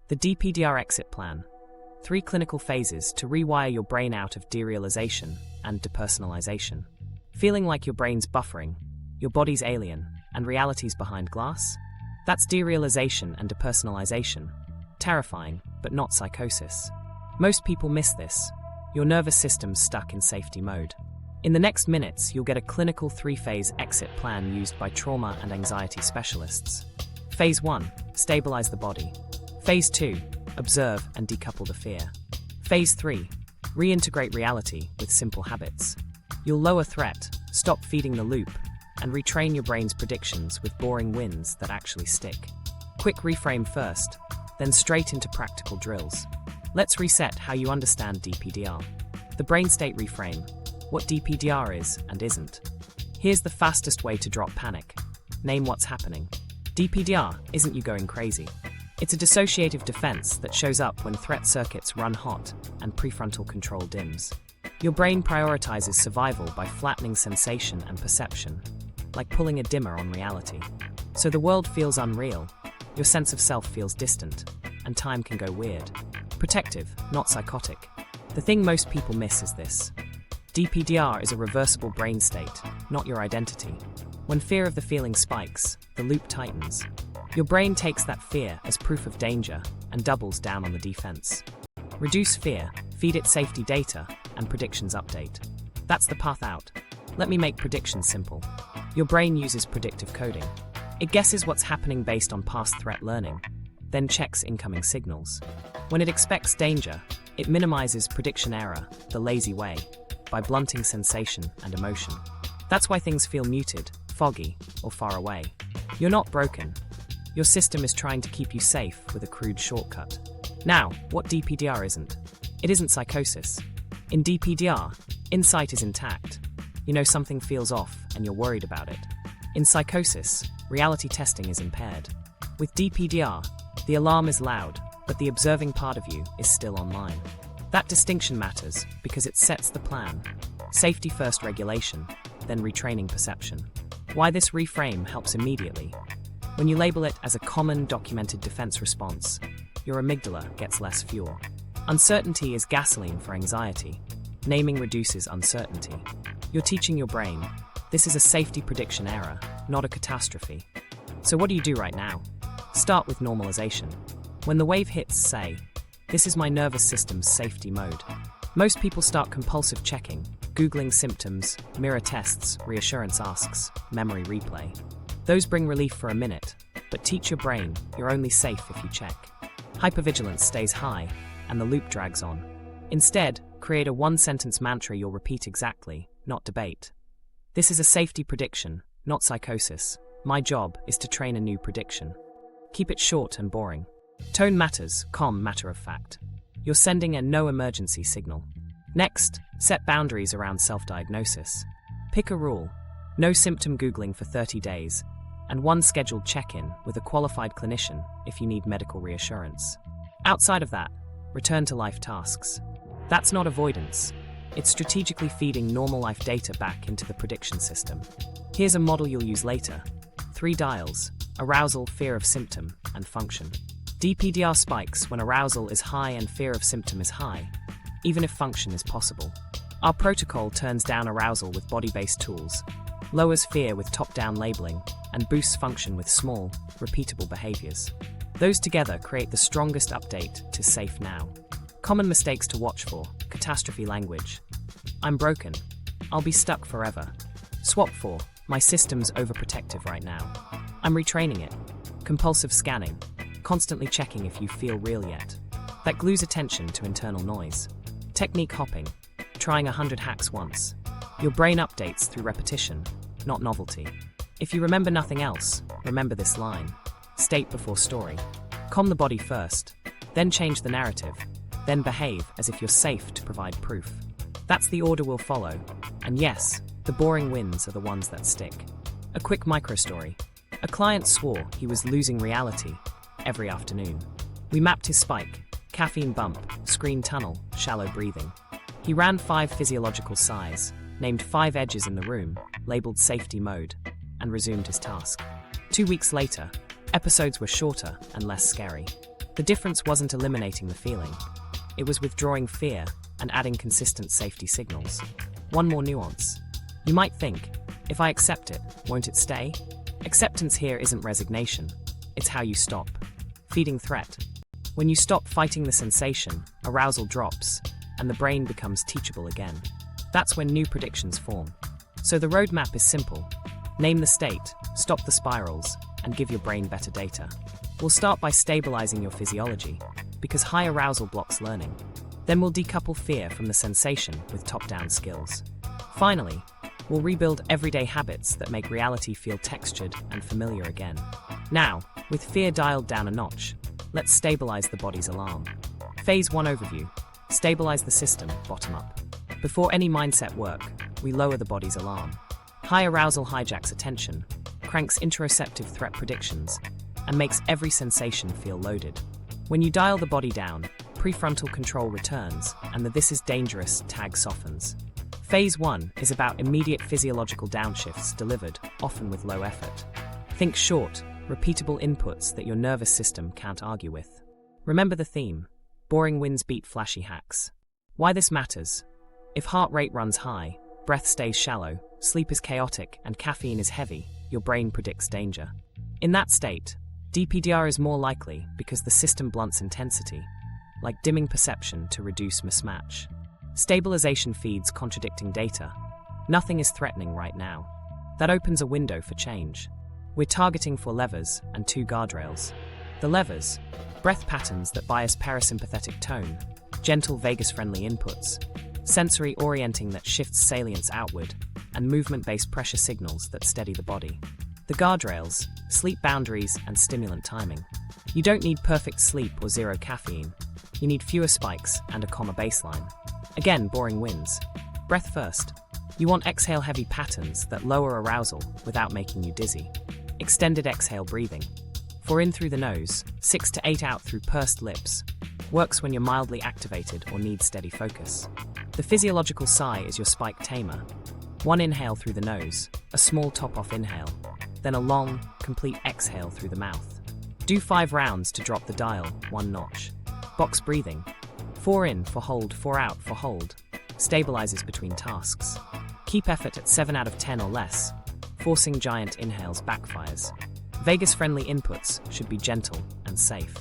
The DPDR exit plan. 3 clinical phases to rewire your brain out of derealization and depersonalization. Feeling like your brain's buffering, your body's alien, and reality's behind glass? That's derealization and depersonalization. Terrifying, but not psychosis. Most people miss this. Your nervous system's stuck in safety mode. In the next minutes, you'll get a clinical 3-phase exit plan used by trauma and anxiety specialists. Phase 1, stabilize the body. Phase 2, observe and decouple the fear. Phase 3, reintegrate reality with simple habits. You'll lower threat, stop feeding the loop, and retrain your brain's predictions with boring wins that actually stick. Quick reframe first, then straight into practical drills. Let's reset how you understand DPDR. The brain state reframe, what DPDR is and isn't. Here's the fastest way to drop panic. Name what's happening. DPDR isn't you going crazy. It's a dissociative defense that shows up when threat circuits run hot and prefrontal control dims. Your brain prioritizes survival by flattening sensation and perception, like pulling a dimmer on reality. So the world feels unreal, your sense of self feels distant, and time can go weird. Protective, not psychotic. The thing most people miss is this. DPDR is a reversible brain state, not your identity. When fear of the feeling spikes, the loop tightens. Your brain takes that fear as proof of danger and doubles down on the defense. Reduce fear, feed it safety data, and predictions update. That's the path out. Let me make predictions simple. Your brain uses predictive coding. It guesses what's happening based on past threat learning, then checks incoming signals. When it expects danger, it minimizes prediction error the lazy way, by blunting sensation and emotion. That's why things feel muted, foggy, or far away. You're not broken. Your system is trying to keep you safe with a crude shortcut. Now, what DPDR isn't? It isn't psychosis. In DPDR, insight is intact. You know something feels off and you're worried about it. In psychosis, reality testing is impaired. With DPDR, the alarm is loud, but the observing part of you is still online. That distinction matters because it sets the plan. Safety first regulation, then retraining perception. Why this reframe helps immediately. When you label it as a common documented defense response, your amygdala gets less fuel. Uncertainty is gasoline for anxiety. Naming reduces uncertainty. You're teaching your brain, this is a safety prediction error, not a catastrophe. So what do you do right now? Start with normalization. When the wave hits, say, this is my nervous system's safety mode. Most people start compulsive checking, Googling symptoms, mirror tests, reassurance asks, memory replay. Those bring relief for a minute, but teach your brain you're only safe if you check. Hypervigilance stays high, and the loop drags on. Instead, create a 1-sentence mantra you'll repeat exactly, not debate. This is a safety prediction, not psychosis. My job is to train a new prediction. Keep it short and boring. Tone matters, calm matter of fact. You're sending a no emergency signal. Next, set boundaries around self-diagnosis. Pick a rule. No symptom Googling for 30 days, and 1 scheduled check-in with a qualified clinician if you need medical reassurance. Outside of that, return to life tasks. That's not avoidance. It's strategically feeding normal life data back into the prediction system. Here's a model you'll use later. 3 dials: arousal, fear of symptom, and function. DPDR spikes when arousal is high and fear of symptom is high, even if function is possible. Our protocol turns down arousal with body-based tools, lowers fear with top-down labeling, and boosts function with small, repeatable behaviors. Those together create the strongest update to safe now. Common mistakes to watch for: catastrophe language. I'm broken. I'll be stuck forever. Swap for, my system's overprotective right now. I'm retraining it. Compulsive scanning. Constantly checking if you feel real yet. That glues attention to internal noise. Technique hopping. Trying 100 hacks once. Your brain updates through repetition, not novelty. If you remember nothing else, remember this line. State before story. Calm the body first, then change the narrative, then behave as if you're safe to provide proof. That's the order we'll follow. And yes, the boring wins are the ones that stick. A quick micro-story. A client swore he was losing reality every afternoon. We mapped his spike: caffeine bump, screen tunnel, shallow breathing. He ran 5 physiological sighs, named 5 edges in the room, labeled safety mode, and resumed his task. 2 weeks later, episodes were shorter and less scary. The difference wasn't eliminating the feeling. It was withdrawing fear and adding consistent safety signals. One more nuance. You might think, if I accept it, won't it stay? Acceptance here isn't resignation. It's how you stop feeding threat. When you stop fighting the sensation, arousal drops, and the brain becomes teachable again. That's when new predictions form. So the roadmap is simple. Name the state, stop the spirals, and give your brain better data. We'll start by stabilizing your physiology, because high arousal blocks learning. Then we'll decouple fear from the sensation with top-down skills. Finally, we'll rebuild everyday habits that make reality feel textured and familiar again. Now, with fear dialed down a notch, let's stabilize the body's alarm. Phase 1 overview. Stabilize the system, bottom up. Before any mindset work, we lower the body's alarm. High arousal hijacks attention, cranks interoceptive threat predictions, and makes every sensation feel loaded. When you dial the body down, prefrontal control returns, and the "this is dangerous" tag softens. Phase 1 is about immediate physiological downshifts delivered, often with low effort. Think short, repeatable inputs that your nervous system can't argue with. Remember the theme: boring wins beat flashy hacks. Why this matters? If heart rate runs high, breath stays shallow, sleep is chaotic, and caffeine is heavy, your brain predicts danger. In that state, DPDR is more likely because the system blunts intensity, like dimming perception to reduce mismatch. Stabilization feeds contradicting data. Nothing is threatening right now. That opens a window for change. We're targeting 4 levers and 2 guardrails. The levers: breath patterns that bias parasympathetic tone, gentle vagus-friendly inputs, sensory orienting that shifts salience outward, and movement-based pressure signals that steady the body. The guardrails: sleep boundaries and stimulant timing. You don't need perfect sleep or 0 caffeine. You need fewer spikes and a calmer baseline. Again, boring wins. Breath first. You want exhale-heavy patterns that lower arousal without making you dizzy. Extended exhale breathing. 4 in through the nose, 6 to 8 out through pursed lips. Works when you're mildly activated or need steady focus. The physiological sigh is your spike tamer. 1 inhale through the nose, a small top-off inhale, then a long, complete exhale through the mouth. Do 5 rounds to drop the dial 1 notch. Box breathing. 4 in for hold, 4 out for hold. Stabilizes between tasks. Keep effort at 7 out of 10 or less. Forcing giant inhales backfires. Vagus-friendly inputs should be gentle and safe.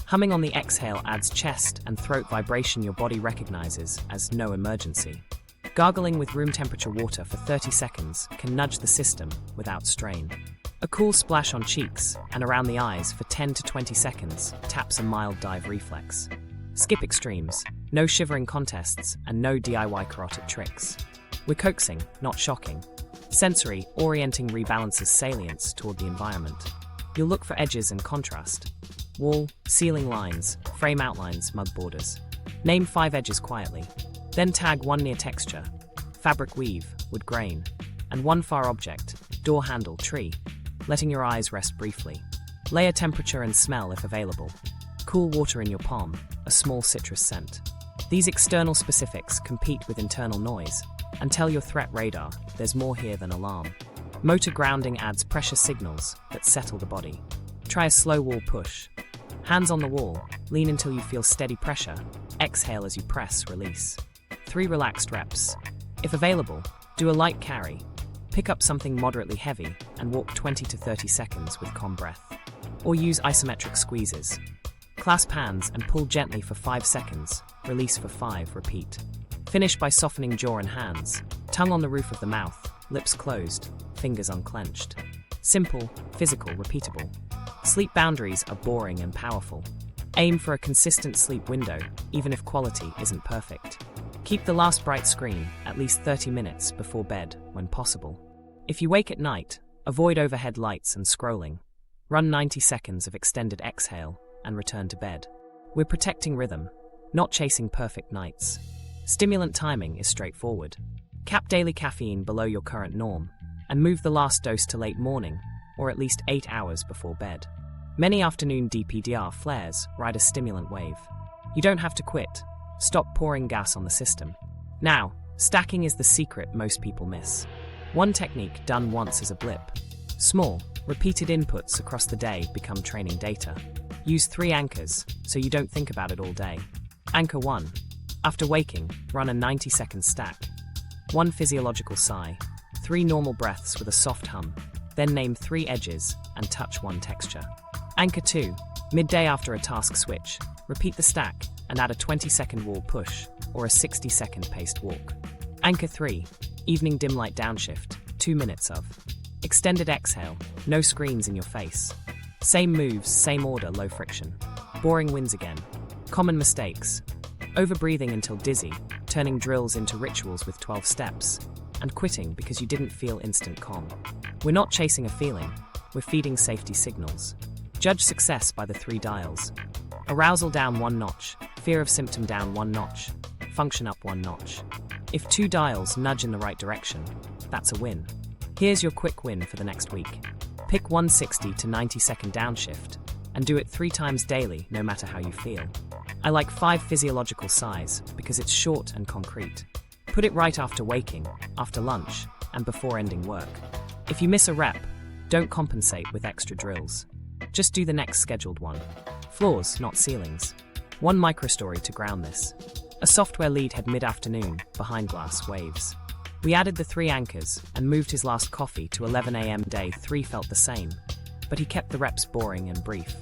Humming on the exhale adds chest and throat vibration your body recognizes as no emergency. Gargling with room temperature water for 30 seconds can nudge the system without strain. A cool splash on cheeks and around the eyes for 10 to 20 seconds taps a mild dive reflex. Skip extremes, no shivering contests, and no DIY carotid tricks. We're coaxing, not shocking. Sensory orienting rebalances salience toward the environment. You'll look for edges and contrast. Wall, ceiling lines, frame outlines, mug borders. Name 5 edges quietly. Then tag 1 near texture, fabric weave, wood grain, and 1 far object, door handle, tree, letting your eyes rest briefly. Layer temperature and smell if available. Cool water in your palm, a small citrus scent. These external specifics compete with internal noise and tell your threat radar there's more here than alarm. Motor grounding adds pressure signals that settle the body. Try a slow wall push. Hands on the wall, lean until you feel steady pressure. Exhale as you press, release. 3 relaxed reps. If available, do a light carry. Pick up something moderately heavy and walk 20 to 30 seconds with calm breath. Or use isometric squeezes. Clasp hands and pull gently for 5 seconds. Release for 5, repeat. Finish by softening jaw and hands. Tongue on the roof of the mouth, lips closed, fingers unclenched. Simple, physical, repeatable. Sleep boundaries are boring and powerful. Aim for a consistent sleep window, even if quality isn't perfect. Keep the last bright screen at least 30 minutes before bed when possible. If you wake at night, avoid overhead lights and scrolling. Run 90 seconds of extended exhale and return to bed. We're protecting rhythm, not chasing perfect nights. Stimulant timing is straightforward. Cap daily caffeine below your current norm and move the last dose to late morning or at least 8 hours before bed. Many afternoon DPDR flares ride a stimulant wave. You don't have to quit. Stop pouring gas on the system. Now, stacking is the secret most people miss. One technique done once is a blip. Small, repeated inputs across the day become training data. Use 3 anchors, so you don't think about it all day. Anchor 1. After waking, run a 90-second stack. 1 physiological sigh, 3 normal breaths with a soft hum, then name 3 edges and touch 1 texture. Anchor 2. Midday after a task switch, repeat the stack and add a 20-second wall push or a 60-second paced walk. Anchor 3. Evening dim light downshift, 2 minutes of. Extended exhale, no screens in your face. Same moves, same order, low friction. Boring wins again. Common mistakes. Overbreathing until dizzy, turning drills into rituals with 12 steps, and quitting because you didn't feel instant calm. We're not chasing a feeling, we're feeding safety signals. Judge success by the 3 dials. Arousal down 1 notch, fear of symptom down 1 notch, function up 1 notch. If 2 dials nudge in the right direction, that's a win. Here's your quick win for the next week. Pick 1 60 to 90-second downshift, and do it 3 times daily, no matter how you feel. I like 5 physiological sighs because it's short and concrete. Put it right after waking, after lunch, and before ending work. If you miss a rep, don't compensate with extra drills. Just do the next scheduled one. Floors, not ceilings. 1 microstory to ground this. A software lead had mid-afternoon, behind glass waves. We added the 3 anchors and moved his last coffee to 11 a.m. Day 3 felt the same, but he kept the reps boring and brief.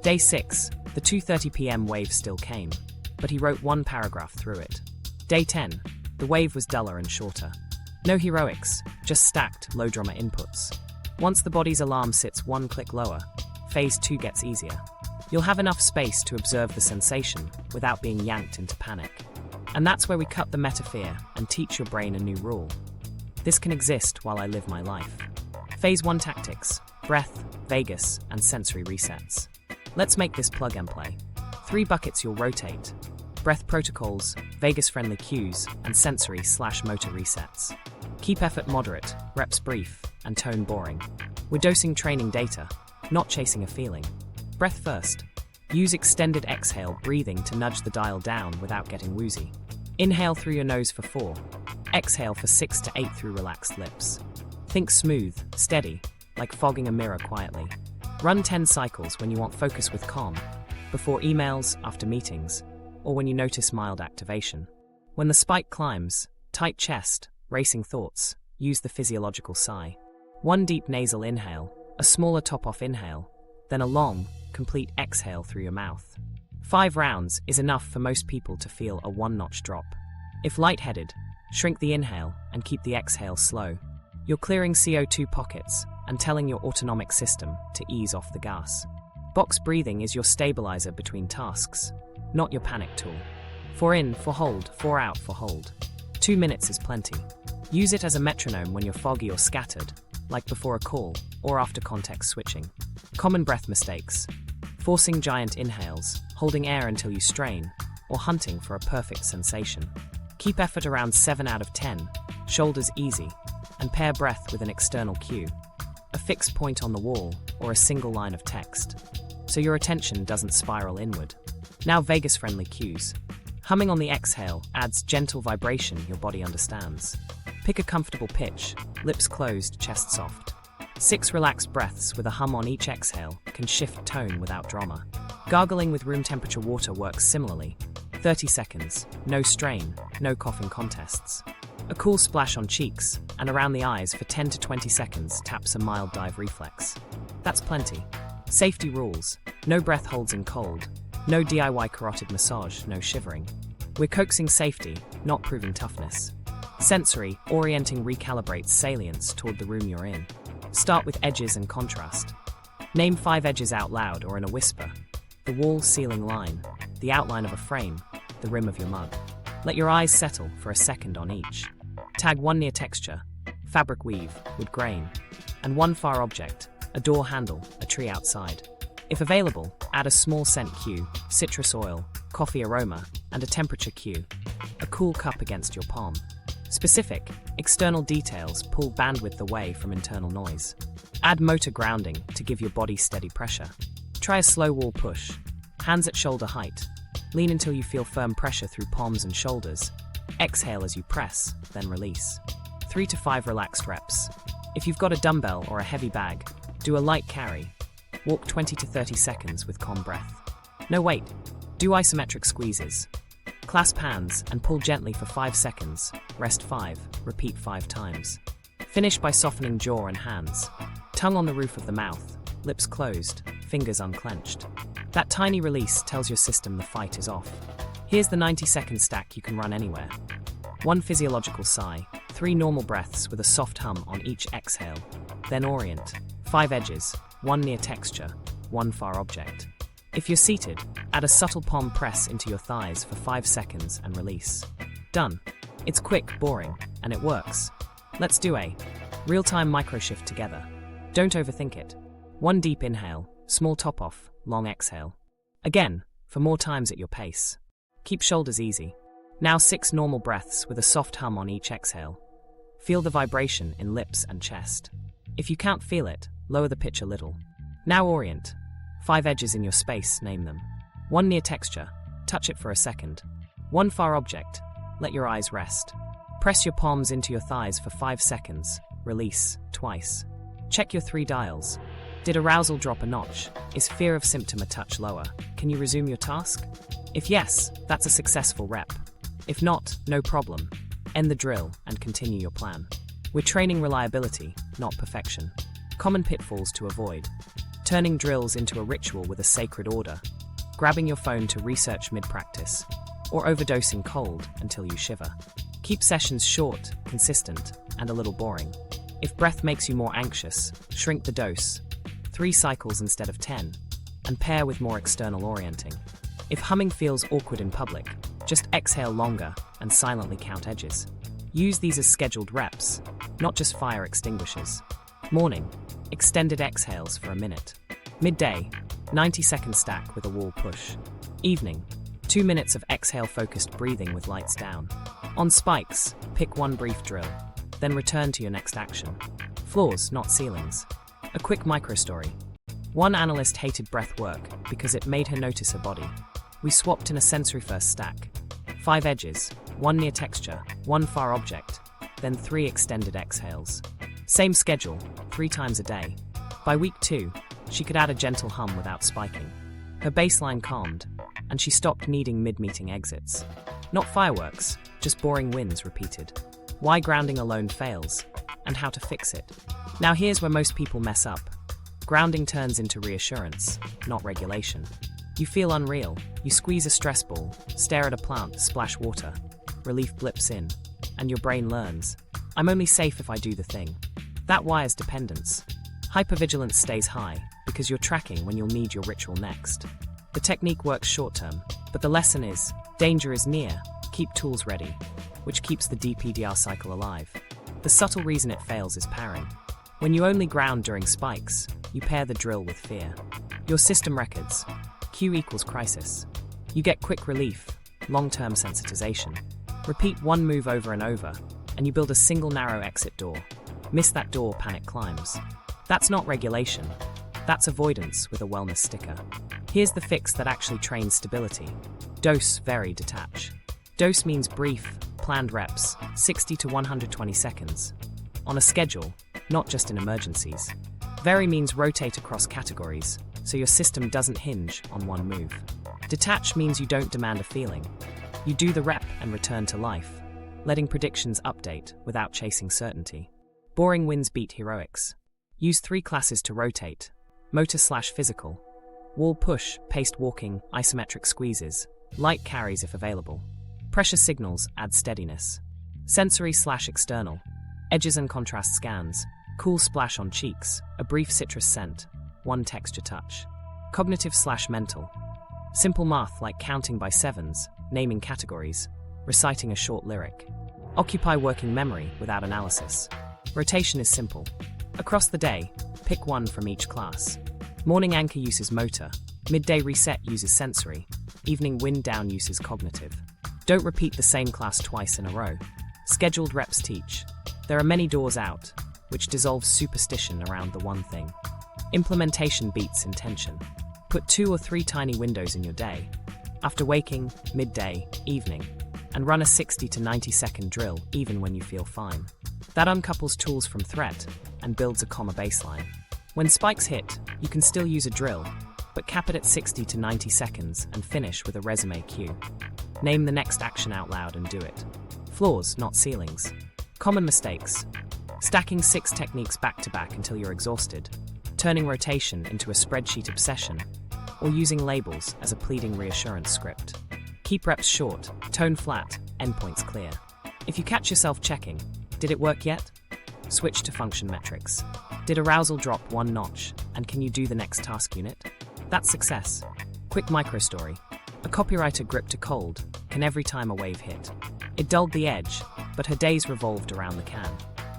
Day 6, the 2:30 p.m. wave still came, but he wrote 1 paragraph through it. Day 10, the wave was duller and shorter. No heroics, just stacked, low-drama inputs. Once the body's alarm sits 1 click lower, phase 2 gets easier. You'll have enough space to observe the sensation without being yanked into panic. And that's where we cut the meta-fear and teach your brain a new rule. This can exist while I live my life. Phase 1 tactics: breath, vagus, and sensory resets. Let's make this plug and play. 3 buckets you'll rotate: breath protocols, vagus-friendly cues, and sensory/motor resets. Keep effort moderate, reps brief, and tone boring. We're dosing training data, not chasing a feeling. Breath first. Use extended exhale breathing to nudge the dial down without getting woozy. Inhale through your nose for 4. Exhale for 6 to 8 through relaxed lips. Think smooth, steady, like fogging a mirror quietly. Run 10 cycles when you want focus with calm, before emails, after meetings, or when you notice mild activation. When the spike climbs, tight chest, racing thoughts, use the physiological sigh. 1 deep nasal inhale, a smaller top-off inhale, then a long, complete exhale through your mouth. 5 rounds is enough for most people to feel a 1-notch drop. If lightheaded, shrink the inhale and keep the exhale slow. You're clearing CO2 pockets and telling your autonomic system to ease off the gas. Box breathing is your stabilizer between tasks, not your panic tool. 4 in for hold, 4 out for hold. 2 minutes is plenty. Use it as a metronome when you're foggy or scattered, like before a call or after context switching. Common breath mistakes: forcing giant inhales, holding air until you strain, or hunting for a perfect sensation. Keep effort around 7 out of 10, shoulders easy, and pair breath with an external cue, a fixed point on the wall or a single line of text, so your attention doesn't spiral inward. Now vagus-friendly cues. Humming on the exhale adds gentle vibration your body understands. Pick a comfortable pitch, lips closed, chest soft. 6 relaxed breaths with a hum on each exhale can shift tone without drama. Gargling with room temperature water works similarly. 30 seconds, no strain, no coughing contests. A cool splash on cheeks and around the eyes for 10 to 20 seconds taps a mild dive reflex. That's plenty. Safety rules: no breath holds in cold, no DIY carotid massage, no shivering. We're coaxing safety, not proving toughness. Sensory, orienting recalibrates salience toward the room you're in. Start with edges and contrast. Name 5 edges out loud or in a whisper. The wall-ceiling line, the outline of a frame, the rim of your mug. Let your eyes settle for a second on each. Tag 1 near texture, fabric weave, wood grain, and 1 far object, a door handle, a tree outside. If available, add a small scent cue, citrus oil, coffee aroma, and a temperature cue. A cool cup against your palm. Specific, external details pull bandwidth away from internal noise. Add motor grounding to give your body steady pressure. Try a slow wall push. Hands at shoulder height. Lean until you feel firm pressure through palms and shoulders. Exhale as you press, then release. 3 to 5 relaxed reps. If you've got a dumbbell or a heavy bag, do a light carry. Walk 20 to 30 seconds with calm breath. No, wait. Do isometric squeezes. Clasp hands and pull gently for 5 seconds. Rest 5. Repeat 5 times. Finish by softening jaw and hands. Tongue on the roof of the mouth, lips closed, fingers unclenched. That tiny release tells your system the fight is off. Here's the 90-second stack you can run anywhere. 1 physiological sigh, 3 normal breaths with a soft hum on each exhale. Then orient. 5 edges, 1 near texture, 1 far object. If you're seated, add a subtle palm press into your thighs for 5 seconds and release. Done. It's quick, boring, and it works. Let's do a real-time micro-shift together. Don't overthink it. 1 deep inhale, small top-off, long exhale. Again, for more times at your pace. Keep shoulders easy. Now 6 normal breaths with a soft hum on each exhale. Feel the vibration in lips and chest. If you can't feel it, lower the pitch a little. Now orient. 5 edges in your space, name them. 1 near texture, touch it for a second. 1 far object, let your eyes rest. Press your palms into your thighs for 5 seconds, release, twice. Check your 3 dials. Did arousal drop a notch? Is fear of symptom a touch lower? Can you resume your task? If yes, that's a successful rep. If not, no problem. End the drill and continue your plan. We're training reliability, not perfection. Common pitfalls to avoid. Turning drills into a ritual with a sacred order. Grabbing your phone to research mid-practice. Or overdosing cold until you shiver. Keep sessions short, consistent, and a little boring. If breath makes you more anxious, shrink the dose. 3 cycles instead of 10. And pair with more external orienting. If humming feels awkward in public, just exhale longer and silently count edges. Use these as scheduled reps, not just fire extinguishers. Morning, extended exhales for a minute. Midday, 90-second stack with a wall push. Evening, 2 minutes of exhale-focused breathing with lights down. On spikes, pick 1 brief drill, then return to your next action. Floors, not ceilings. A quick micro-story. One analyst hated breath work because it made her notice her body. We swapped in a sensory-first stack. 5 edges, 1 near texture, 1 far object, then 3 extended exhales. Same schedule, 3 times a day. By week 2, she could add a gentle hum without spiking. Her baseline calmed, and she stopped needing mid-meeting exits. Not fireworks, just boring wins repeated. Why grounding alone fails, and how to fix it. Now here's where most people mess up. Grounding turns into reassurance, not regulation. You feel unreal, you squeeze a stress ball, stare at a plant, splash water. Relief blips in, and your brain learns, I'm only safe if I do the thing. That wires dependence. Hypervigilance stays high, because you're tracking when you'll need your ritual next. The technique works short-term, but the lesson is, danger is near, keep tools ready, which keeps the DPDR cycle alive. The subtle reason it fails is pairing. When you only ground during spikes, you pair the drill with fear. Your system records, Q equals crisis. You get quick relief, long-term sensitization. Repeat 1 move over and over, and you build a single narrow exit door. Miss that door, panic climbs. That's not regulation. That's avoidance with a wellness sticker. Here's the fix that actually trains stability. Dose, vary, detach. Dose means brief, planned reps, 60 to 120 seconds. On a schedule, not just in emergencies. Vary means rotate across categories, so your system doesn't hinge on 1 move. Detach means you don't demand a feeling. You do the rep and return to life, letting predictions update without chasing certainty. Boring wins beat heroics. Use 3 classes to rotate. Motor/physical. Wall push, paced walking, isometric squeezes. Light carries if available. Pressure signals add steadiness. Sensory/external. Edges and contrast scans. Cool splash on cheeks. A brief citrus scent. 1 texture touch. Cognitive/mental. Simple math like counting by 7s, naming categories, reciting a short lyric. Occupy working memory without analysis. Rotation is simple. Across the day, pick 1 from each class. Morning anchor uses motor. Midday reset uses sensory. Evening wind down uses cognitive. Don't repeat the same class twice in a row. Scheduled reps teach. There are many doors out, which dissolves superstition around the one thing. Implementation beats intention. Put 2 or 3 tiny windows in your day. After waking, midday, evening. And run a 60 to 90-second drill even when you feel fine. That uncouples tools from threat and builds a calmer baseline. When spikes hit, you can still use a drill, but cap it at 60 to 90 seconds and finish with a resume cue. Name the next action out loud and do it. Floors, not ceilings. Common mistakes. Stacking 6 techniques back to back until you're exhausted. Turning rotation into a spreadsheet obsession. Or using labels as a pleading reassurance script. Keep reps short, tone flat, endpoints clear. If you catch yourself checking, did it work yet? Switch to function metrics. Did arousal drop 1 notch, and can you do the next task unit? That's success. Quick micro story. A copywriter gripped a cold, can every time a wave hit. It dulled the edge, but her days revolved around the can.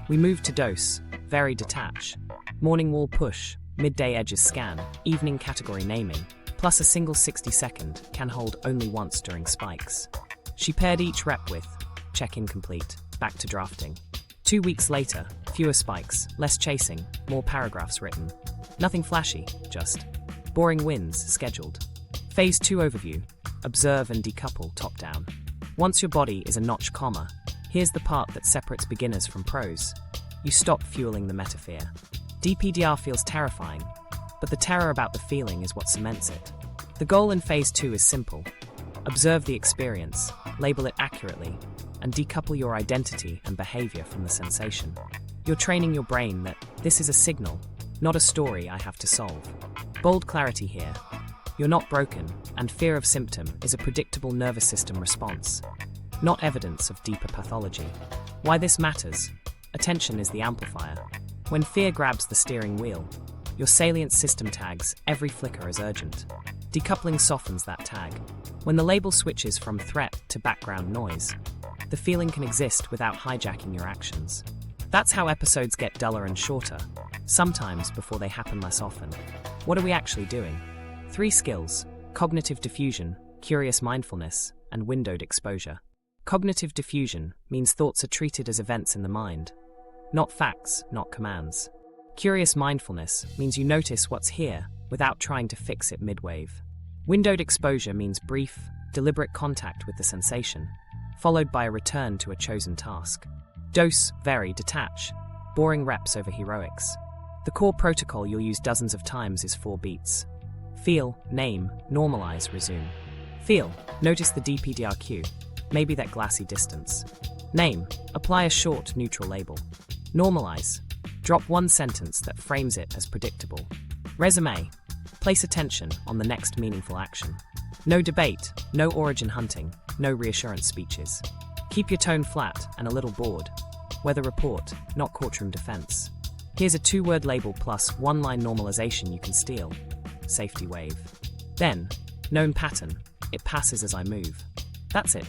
We moved to dose, vary detach. Morning wall push, midday edges scan, evening category naming, plus a single 60-second can hold only once during spikes. She paired each rep with, check-in complete, back to drafting. 2 weeks later, fewer spikes, less chasing, more paragraphs written. Nothing flashy, just boring wins scheduled. Phase 2 overview, observe and decouple top-down. Once your body is a notch comma, here's the part that separates beginners from pros. You stop fueling the metafear. DPDR feels terrifying, but the terror about the feeling is what cements it. The goal in Phase 2 is simple. Observe the experience, label it accurately, and decouple your identity and behavior from the sensation. You're training your brain that this is a signal, not a story I have to solve. Bold clarity here. You're not broken, and fear of symptom is a predictable nervous system response, not evidence of deeper pathology. Why this matters? Attention is the amplifier. When fear grabs the steering wheel, your salient system tags every flicker as urgent. Decoupling softens that tag. When the label switches from threat to background noise, the feeling can exist without hijacking your actions. That's how episodes get duller and shorter, sometimes before they happen less often. What are we actually doing? 3 skills: cognitive diffusion, curious mindfulness, and windowed exposure. Cognitive diffusion means thoughts are treated as events in the mind, not facts, not commands. Curious mindfulness means you notice what's here without trying to fix it mid-wave. Windowed exposure means brief, deliberate contact with the sensation, followed by a return to a chosen task. Dose, vary, detach. Boring reps over heroics. The core protocol you'll use dozens of times is 4 beats. Feel, name, normalize, resume. Feel, notice the DPDR cue, maybe that glassy distance. Name, apply a short, neutral label. Normalize, drop one sentence that frames it as predictable. Resume, place attention on the next meaningful action. No debate, no origin hunting, no reassurance speeches. Keep your tone flat and a little bored. Weather report, not courtroom defense. Here's a 2-word label plus 1-line normalization you can steal. Safety wave. Then, known pattern, it passes as I move. That's it.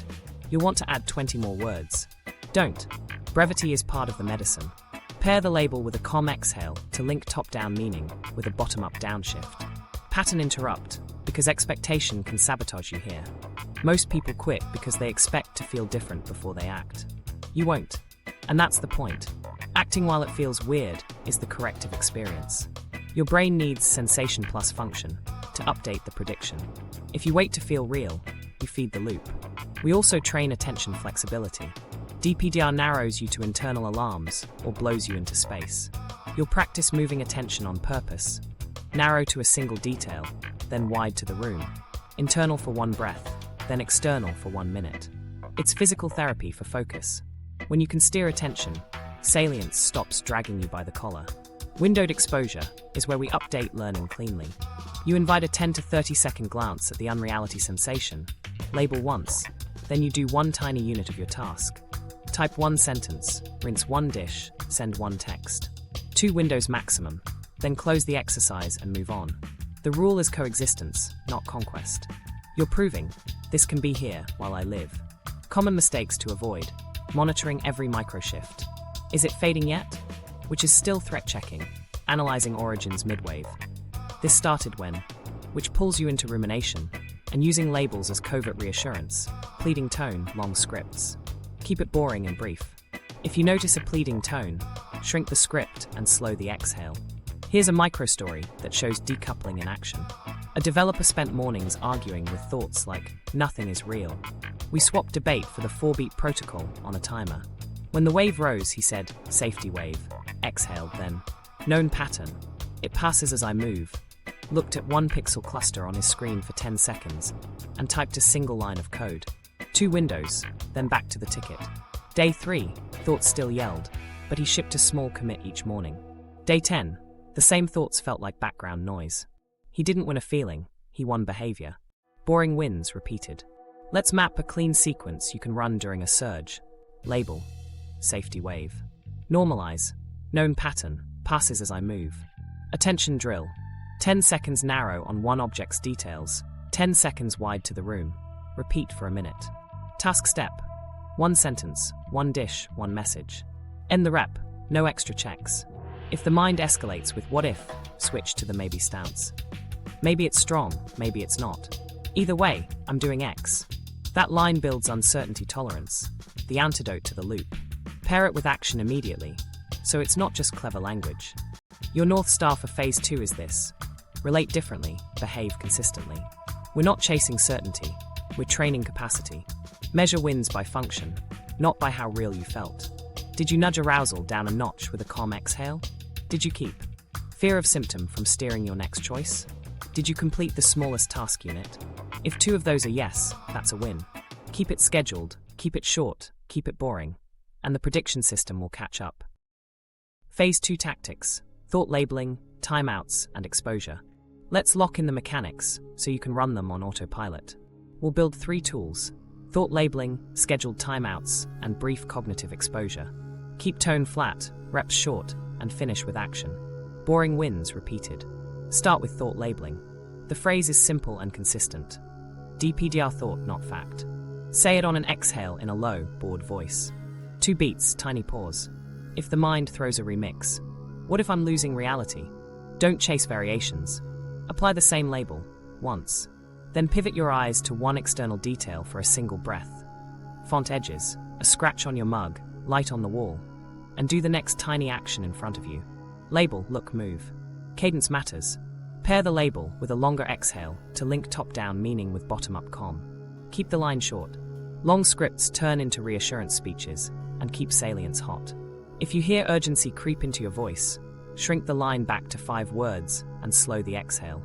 You'll want to add 20 more words. Don't. Brevity is part of the medicine. Pair the label with a calm exhale to link top-down meaning with a bottom-up downshift. Pattern interrupt, because expectation can sabotage you here. Most people quit because they expect to feel different before they act. You won't. And that's the point. Acting while it feels weird is the corrective experience. Your brain needs sensation plus function to update the prediction. If you wait to feel real, you feed the loop. We also train attention flexibility. DPDR narrows you to internal alarms or blows you into space. You'll practice moving attention on purpose. Narrow to a single detail, then wide to the room. Internal for 1 breath, then external for 1 minute. It's physical therapy for focus. When you can steer attention, salience stops dragging you by the collar. Windowed exposure is where we update learning cleanly. You invite a 10 to 30 second glance at the unreality sensation, label once, then you do 1 tiny unit of your task. Type 1 sentence, rinse 1 dish, send 1 text. 2 windows maximum, then close the exercise and move on. The rule is coexistence, not conquest. You're proving, this can be here while I live. Common mistakes to avoid, monitoring every microshift. Is it fading yet? Which is still threat checking, analyzing origins midwave. This started when, which pulls you into rumination, and using labels as covert reassurance, pleading tone, long scripts. Keep it boring and brief. If you notice a pleading tone, shrink the script and slow the exhale. Here's a micro-story that shows decoupling in action. A developer spent mornings arguing with thoughts like, nothing is real. We swapped debate for the 4-beat protocol on a timer. When the wave rose, he said, safety wave. Exhaled then. Known pattern. It passes as I move. Looked at one pixel cluster on his screen for 10 seconds and typed a single line of code. 2 windows, then back to the ticket. Day 3, thoughts still yelled, but he shipped a small commit each morning. Day 10, the same thoughts felt like background noise. He didn't win a feeling, he won behavior. Boring wins repeated. Let's map a clean sequence you can run during a surge. Label. Safety wave. Normalize. Known pattern. Passes as I move. Attention drill. 10 seconds narrow on one object's details. 10 seconds wide to the room. Repeat for a minute. Task step. 1 sentence, 1 dish, 1 message. End the rep. No extra checks. If the mind escalates with what if, switch to the maybe stance. Maybe it's strong, maybe it's not. Either way, I'm doing X. That line builds uncertainty tolerance, the antidote to the loop. Pair it with action immediately, so it's not just clever language. Your North Star for Phase 2 is this: relate differently, behave consistently. We're not chasing certainty, we're training capacity. Measure wins by function, not by how real you felt. Did you nudge arousal down a notch with a calm exhale? Did you keep fear of symptom from steering your next choice? Did you complete the smallest task unit? If 2 of those are yes, that's a win. Keep it scheduled, keep it short, keep it boring, and the prediction system will catch up. Phase 2 tactics: thought labeling, timeouts, and exposure. Let's lock in the mechanics so you can run them on autopilot. We'll build 3 tools: thought labeling, scheduled timeouts, and brief cognitive exposure. Keep tone flat, reps short, and finish with action. Boring wins repeated. Start with thought labeling. The phrase is simple and consistent. DPDR thought, not fact. Say it on an exhale in a low, bored voice. 2 beats, tiny pause. If the mind throws a remix, what if I'm losing reality? Don't chase variations. Apply the same label, once. Then pivot your eyes to one external detail for a single breath. Font edges, a scratch on your mug, light on the wall, and do the next tiny action in front of you. Label, look, move. Cadence matters. Pair the label with a longer exhale to link top-down meaning with bottom-up calm. Keep the line short. Long scripts turn into reassurance speeches, and keep salience hot. If you hear urgency creep into your voice, shrink the line back to 5 words and slow the exhale.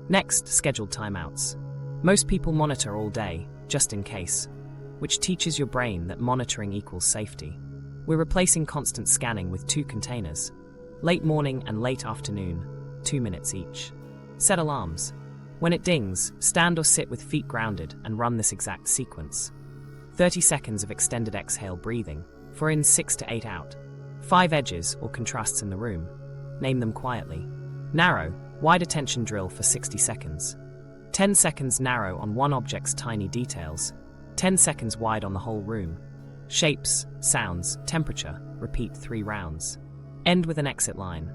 Next, scheduled timeouts. Most people monitor all day, just in case, which teaches your brain that monitoring equals safety. We're replacing constant scanning with 2 containers. Late morning and late afternoon, 2 minutes each. Set alarms. When it dings, stand or sit with feet grounded and run this exact sequence. 30 seconds of extended exhale breathing, for in 6 to 8 out. 5 edges or contrasts in the room. Name them quietly. Narrow, wide attention drill for 60 seconds. 10 seconds narrow on one object's tiny details. 10 seconds wide on the whole room. Shapes, sounds, temperature, repeat 3 rounds. End with an exit line.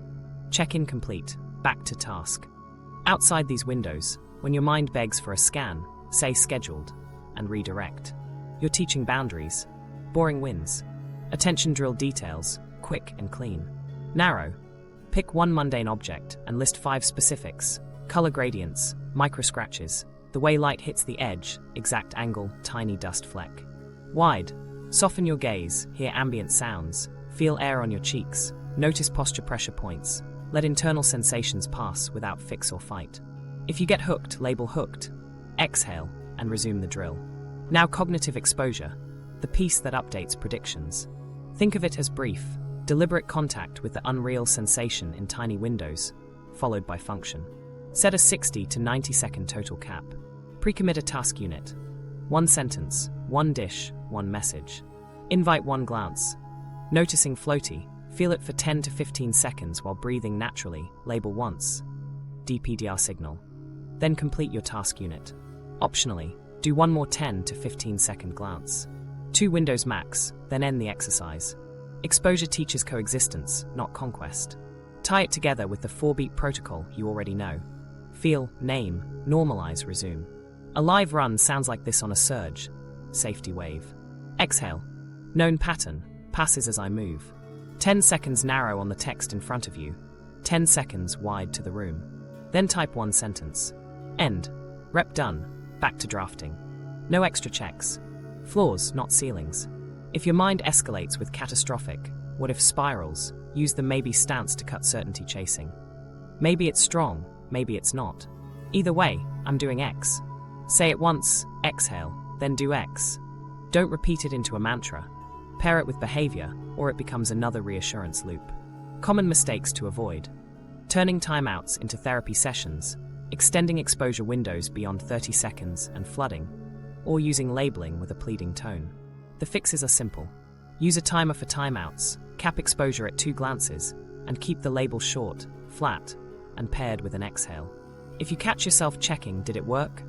Check-in complete, back to task. Outside these windows, when your mind begs for a scan, say scheduled, and redirect. You're teaching boundaries. Boring wins. Attention drill details, quick and clean. Narrow. Pick one mundane object and list 5 specifics: color gradients, micro scratches, the way light hits the edge, exact angle, tiny dust fleck. Wide. Soften your gaze, hear ambient sounds, feel air on your cheeks, notice posture pressure points, let internal sensations pass without fix or fight. If you get hooked, label hooked. Exhale and resume the drill. Now cognitive exposure, the piece that updates predictions. Think of it as brief, deliberate contact with the unreal sensation in tiny windows, followed by function. Set a 60 to 90 second total cap. Pre-commit a task unit. 1 sentence, 1 dish, 1 message. Invite 1 glance. Noticing floaty, feel it for 10 to 15 seconds while breathing naturally, label once. DPDR signal. Then complete your task unit. Optionally, do 1 more 10 to 15 second glance. 2 windows max, then end the exercise. Exposure teaches coexistence, not conquest. Tie it together with the 4-beat protocol you already know. Feel, name, normalize, resume. A live run sounds like this on a surge. Safety wave. Exhale. Known pattern, passes as I move. 10 seconds narrow on the text in front of you. 10 seconds wide to the room. Then type 1 sentence. End. Rep done. Back to drafting. No extra checks. Floors, not ceilings. If your mind escalates with catastrophic, what if spirals, use the maybe stance to cut certainty chasing. Maybe it's strong, maybe it's not. Either way, I'm doing X. Say it once, exhale, then do X. Don't repeat it into a mantra. Pair it with behavior, or it becomes another reassurance loop. Common mistakes to avoid: turning timeouts into therapy sessions, extending exposure windows beyond 30 seconds and flooding, or using labeling with a pleading tone. The fixes are simple. Use a timer for timeouts, cap exposure at 2 glances, and keep the label short, flat, and paired with an exhale. If you catch yourself checking, did it work?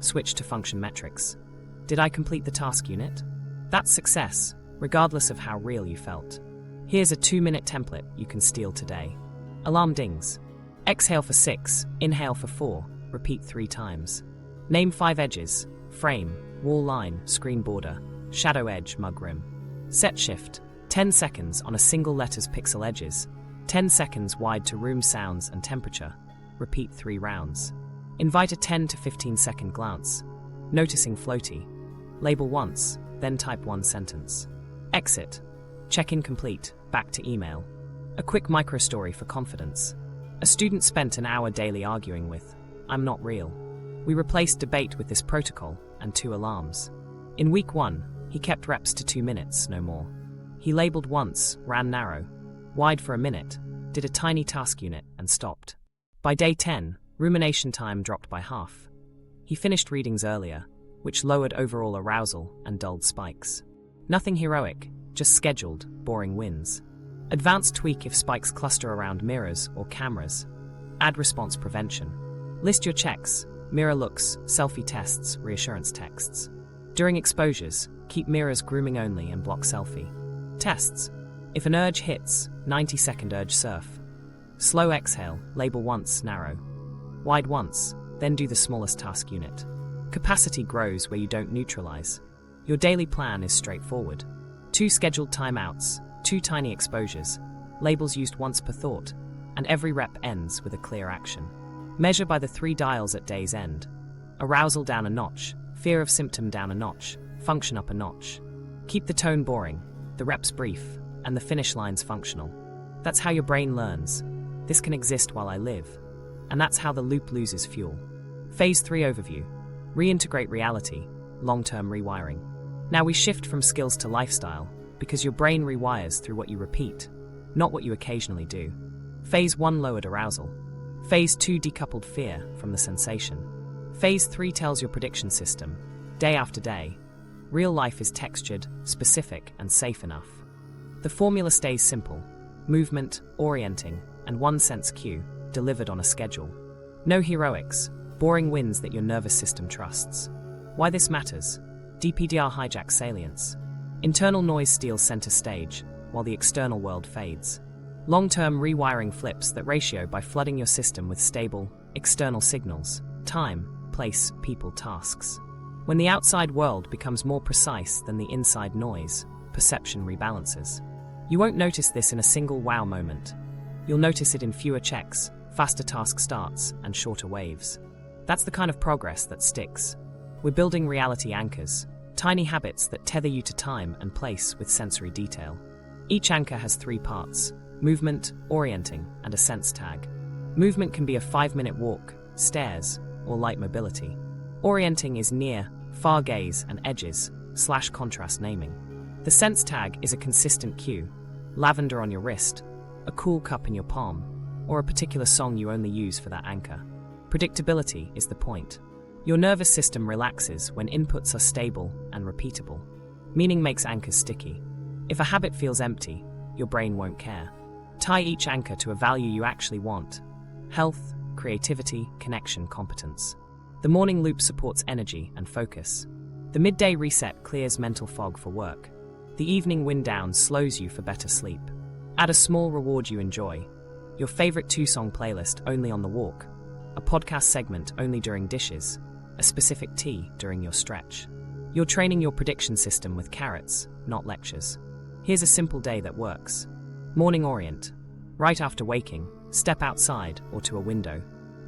Switch to function metrics. Did I complete the task unit? That's success, regardless of how real you felt. Here's a 2-minute template you can steal today. Alarm dings. Exhale for 6, inhale for 4, repeat 3 times. Name 5 edges: frame, wall line, screen border, shadow edge, mug rim. Set shift, 10 seconds on a single letter's pixel edges, 10 seconds wide to room sounds and temperature. Repeat 3 rounds. Invite a 10 to 15 second glance. Noticing floaty. Label once, then type 1 sentence. Exit. Check-in complete, back to email. A quick micro-story for confidence. A student spent an hour daily arguing with, "I'm not real." We replaced debate with this protocol and 2 alarms. In week 1, he kept reps to 2 minutes, no more. He labeled once, ran narrow, wide for a minute, did a tiny task unit, and stopped. By day 10, rumination time dropped by half. He finished readings earlier, which lowered overall arousal and dulled spikes. Nothing heroic, just scheduled, boring wins. Advanced tweak if spikes cluster around mirrors or cameras. Add response prevention. List your checks: mirror looks, selfie tests, reassurance texts. During exposures, keep mirrors grooming only and block selfie. Tests. If an urge hits, 90-second urge surf. Slow exhale, label once, narrow. Wide once, then do the smallest task unit. Capacity grows where you don't neutralize. Your daily plan is straightforward. 2 scheduled timeouts, 2 tiny exposures, labels used once per thought, and every rep ends with a clear action. Measure by the 3 dials at day's end. Arousal down a notch, fear of symptom down a notch, function up a notch. Keep the tone boring, the reps brief, and the finish lines functional. That's how your brain learns. This can exist while I live. And that's how the loop loses fuel. Phase 3 overview. Reintegrate reality, long-term rewiring. Now we shift from skills to lifestyle, because your brain rewires through what you repeat, not what you occasionally do. Phase 1 lowered arousal. Phase 2 decoupled fear from the sensation. Phase 3 tells your prediction system, day after day, real life is textured, specific, and safe enough. The formula stays simple: movement, orienting, and 1 sense cue, delivered on a schedule. No heroics, boring wins that your nervous system trusts. Why this matters? DPDR hijacks salience. Internal noise steals center stage, while the external world fades. Long-term rewiring flips that ratio by flooding your system with stable, external signals: time, place, people, tasks. When the outside world becomes more precise than the inside noise, perception rebalances. You won't notice this in a single wow moment. You'll notice it in fewer checks, faster task starts, and shorter waves. That's the kind of progress that sticks. We're building reality anchors, tiny habits that tether you to time and place with sensory detail. Each anchor has 3 parts: movement, orienting, and a sense tag. Movement can be a 5-minute walk, stairs, or light mobility. Orienting is near, far gaze, and edges, / contrast naming. The sense tag is a consistent cue: lavender on your wrist, a cool cup in your palm, or a particular song you only use for that anchor. Predictability is the point. Your nervous system relaxes when inputs are stable and repeatable. Meaning makes anchors sticky. If a habit feels empty, your brain won't care. Tie each anchor to a value you actually want: health, creativity, connection, competence. The morning loop supports energy and focus. The midday reset clears mental fog for work. The evening wind down slows you for better sleep. Add a small reward you enjoy: your favorite 2-song playlist only on the walk, a podcast segment only during dishes, a specific tea during your stretch. You're training your prediction system with carrots, not lectures. Here's a simple day that works. Morning orient. Right after waking, step outside or to a window.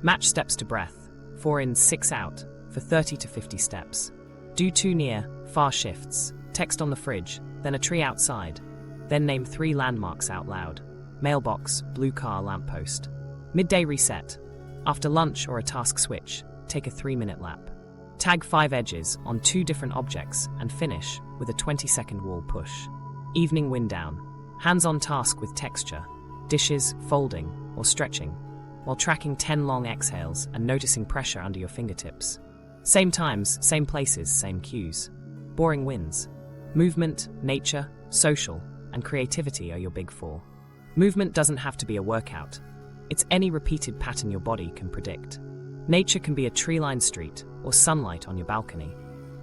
Match steps to breath, 4 in, 6 out, for 30 to 50 steps. Do 2 near, far shifts, text on the fridge, then a tree outside. Then name 3 landmarks out loud: mailbox, blue car, lamppost. Midday reset. After lunch or a task switch, take a 3-minute lap. Tag 5 edges on 2 different objects and finish with a 20-second wall push. Evening wind down. Hands-on task with texture, dishes, folding, or stretching, while tracking 10 long exhales and noticing pressure under your fingertips. Same times, same places, same cues. Boring wins. Movement, nature, social, and creativity are your big 4. Movement doesn't have to be a workout. It's any repeated pattern your body can predict. Nature can be a tree-lined street or sunlight on your balcony.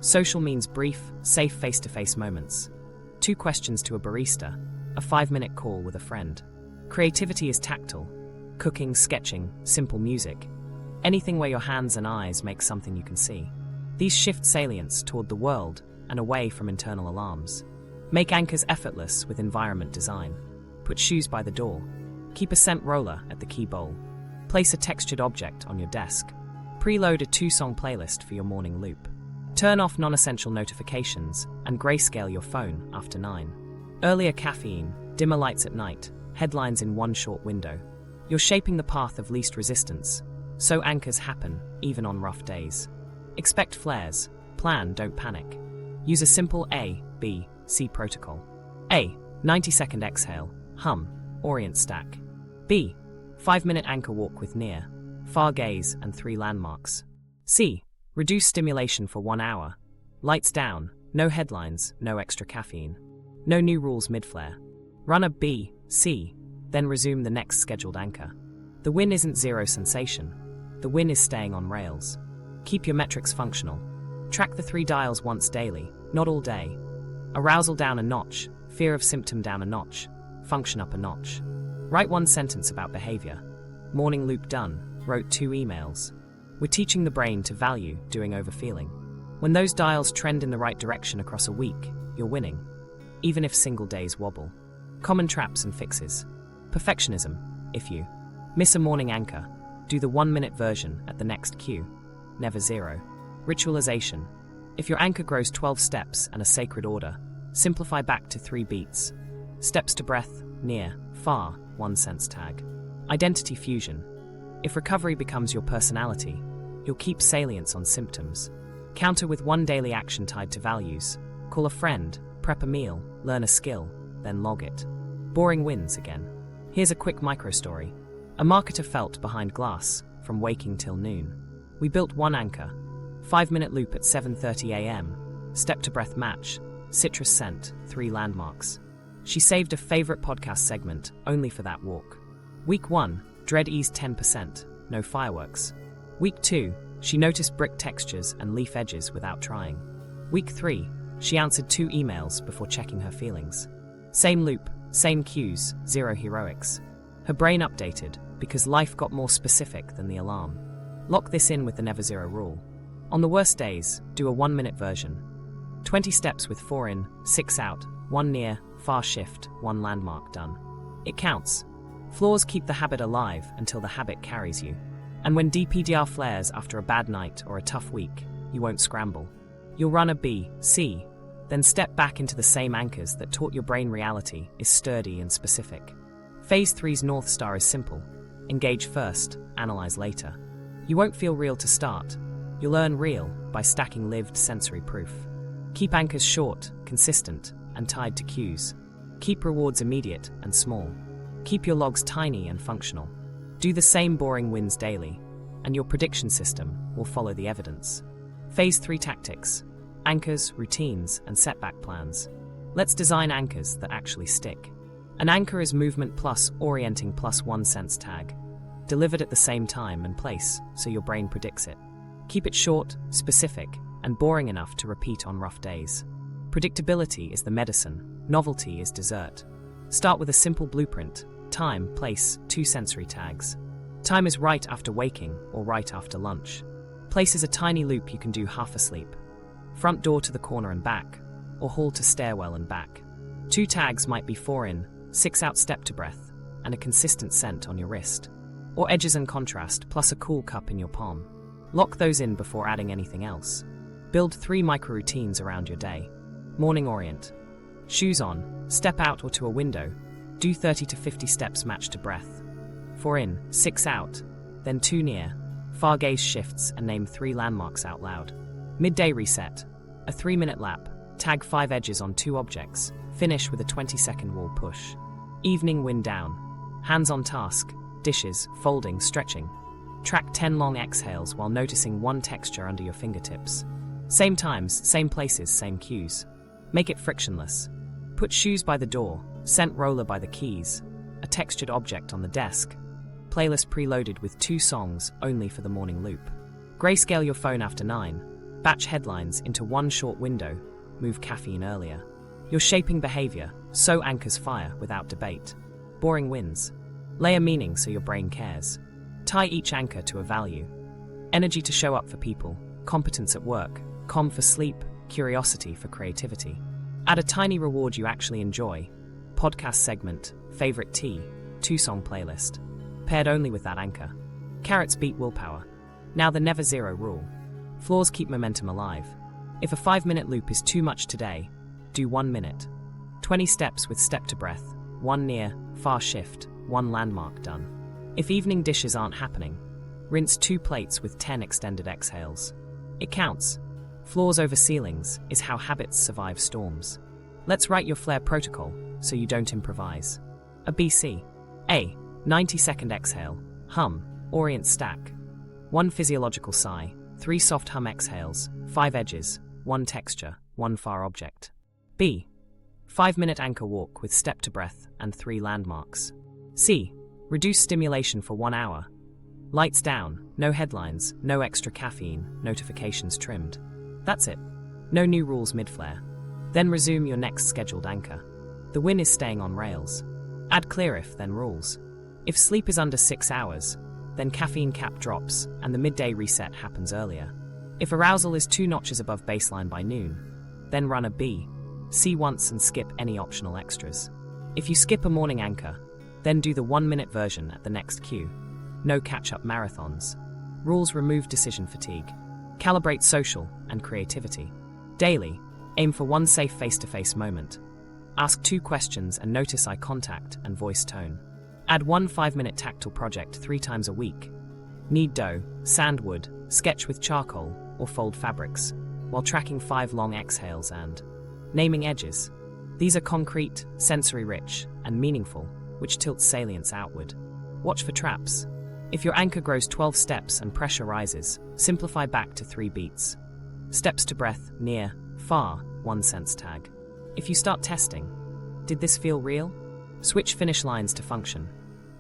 Social means brief, safe face-to-face moments. 2 questions to a barista, a 5-minute call with a friend. Creativity is tactile. Cooking, sketching, simple music. Anything where your hands and eyes make something you can see. These shift salience toward the world and away from internal alarms. Make anchors effortless with environment design. Put shoes by the door. Keep a scent roller at the key bowl. Place a textured object on your desk. Preload a 2-song playlist for your morning loop. Turn off non-essential notifications and grayscale your phone after 9. Earlier caffeine, dimmer lights at night, headlines in one short window. You're shaping the path of least resistance, so anchors happen even on rough days. Expect flares. Plan, don't panic. Use a simple A, B, C protocol. A, 90-second exhale, hum, orient stack. B, 5-minute anchor walk with near, far gaze and 3 landmarks. C, reduce stimulation for 1 hour. Lights down, no headlines, no extra caffeine. No new rules mid-flare. Run a B, C, then resume the next scheduled anchor. The win isn't zero sensation. The win is staying on rails. Keep your metrics functional. Track the 3 dials once daily, not all day. Arousal down a notch, fear of symptom down a notch, function up a notch. Write 1 sentence about behavior. Morning loop done, wrote 2 emails. We're teaching the brain to value doing over feeling. When those dials trend in the right direction across a week, you're winning, even if single days wobble. Common traps and fixes. Perfectionism. If you miss a morning anchor, do the 1-minute version at the next cue. Never 0. Ritualization. If your anchor grows 12 steps and a sacred order, simplify back to 3 beats. Steps to breath, near, far, 1 sense tag. Identity fusion. If recovery becomes your personality, you'll keep salience on symptoms. Counter with 1 daily action tied to values. Call a friend, prep a meal, learn a skill, then log it. Boring wins again. Here's a quick micro-story. A marketer felt behind glass, from waking till noon. We built 1 anchor. 5-minute loop at 7:30 a.m. Step to breath match. Citrus scent, 3 landmarks. She saved a favorite podcast segment only for that walk. Week 1, dread eased 10%, no fireworks. Week 2, she noticed brick textures and leaf edges without trying. Week 3, she answered 2 emails before checking her feelings. Same loop, same cues, 0 heroics. Her brain updated because life got more specific than the alarm. Lock this in with the never 0 rule. On the worst days, do a 1-minute version. 20 steps with 4 in, 6 out, 1 near, far shift, 1 landmark done. It counts. Flaws keep the habit alive until the habit carries you. And when DPDR flares after a bad night or a tough week, you won't scramble. You'll run a B, C, then step back into the same anchors that taught your brain reality is sturdy and specific. Phase 3's North Star is simple. Engage first, analyze later. You won't feel real to start. You'll earn real by stacking lived sensory proof. Keep anchors short, consistent, and tied to cues. Keep rewards immediate and small. Keep your logs tiny and functional. Do the same boring wins daily, and your prediction system will follow the evidence. Phase 3 tactics. Anchors, routines, and setback plans. Let's design anchors that actually stick. An anchor is movement plus orienting plus 1 sense tag, delivered at the same time and place so your brain predicts it. Keep it short, specific, and boring enough to repeat on rough days. Predictability is the medicine, novelty is dessert. Start with a simple blueprint: time, place, 2 sensory tags. Time is right after waking or right after lunch. Place is a tiny loop you can do half asleep. Front door to the corner and back, or hall to stairwell and back. 2 tags might be 4 in, 6 out step to breath, and a consistent scent on your wrist. Or edges and contrast, plus a cool cup in your palm. Lock those in before adding anything else. Build 3 micro-routines around your day. Morning orient. Shoes on, step out or to a window. Do 30 to 50 steps matched to breath. 4 in, 6 out, then 2 near. Far gaze shifts and name 3 landmarks out loud. Midday reset. A 3-minute lap. Tag 5 edges on 2 objects. Finish with a 20-second wall push. Evening wind down. Hands on task. Dishes, folding, stretching. Track 10 long exhales while noticing one texture under your fingertips. Same times, same places, same cues. Make it frictionless. Put shoes by the door, scent roller by the keys, a textured object on the desk. Playlist preloaded with 2 songs only for the morning loop. Grayscale your phone after 9. Batch headlines into one short window. Move caffeine earlier. You're shaping behavior, so anchors fire without debate. Boring wins. Layer meaning so your brain cares. Tie each anchor to a value. Energy to show up for people, competence at work, calm for sleep, curiosity for creativity. Add a tiny reward you actually enjoy. Podcast segment, favorite tea, 2-song playlist. Paired only with that anchor. Carrots beat willpower. Now the never zero rule. Flaws keep momentum alive. If a 5-minute loop is too much today, do 1 minute. 20 steps with step to breath, 1 near, far shift, 1 landmark done. If evening dishes aren't happening, rinse 2 plates with 10 extended exhales. It counts. Floors over ceilings is how habits survive storms. Let's write your flair protocol so you don't improvise. A BC. A. 90-second exhale. Hum. Orient stack. 1 physiological sigh. 3 soft hum exhales. 5 edges. 1 texture. 1 far object. B. 5-minute anchor walk with step to breath and 3 landmarks. C. Reduce stimulation for 1 hour. Lights down, no headlines, no extra caffeine, notifications trimmed. That's it. No new rules mid-flare. Then resume your next scheduled anchor. The win is staying on rails. Add clear if, then rules. If sleep is under 6 hours, then caffeine cap drops and the midday reset happens earlier. If arousal is 2 notches above baseline by noon, then run a B. C once and skip any optional extras. If you skip a morning anchor, then do the 1-minute version at the next cue. No catch-up marathons. Rules remove decision fatigue. Calibrate social and creativity. Daily, aim for 1 safe face-to-face moment. Ask 2 questions and notice eye contact and voice tone. Add 1 5-minute tactile project 3 times a week. Knead dough, sand wood, sketch with charcoal, or fold fabrics, while tracking 5 long exhales and naming edges. These are concrete, sensory-rich, and meaningful, which tilts salience outward. Watch for traps. If your anchor grows 12 steps and pressure rises, simplify back to 3 beats. Steps to breath, near, far, 1 sense tag. If you start testing, did this feel real? Switch finish lines to function.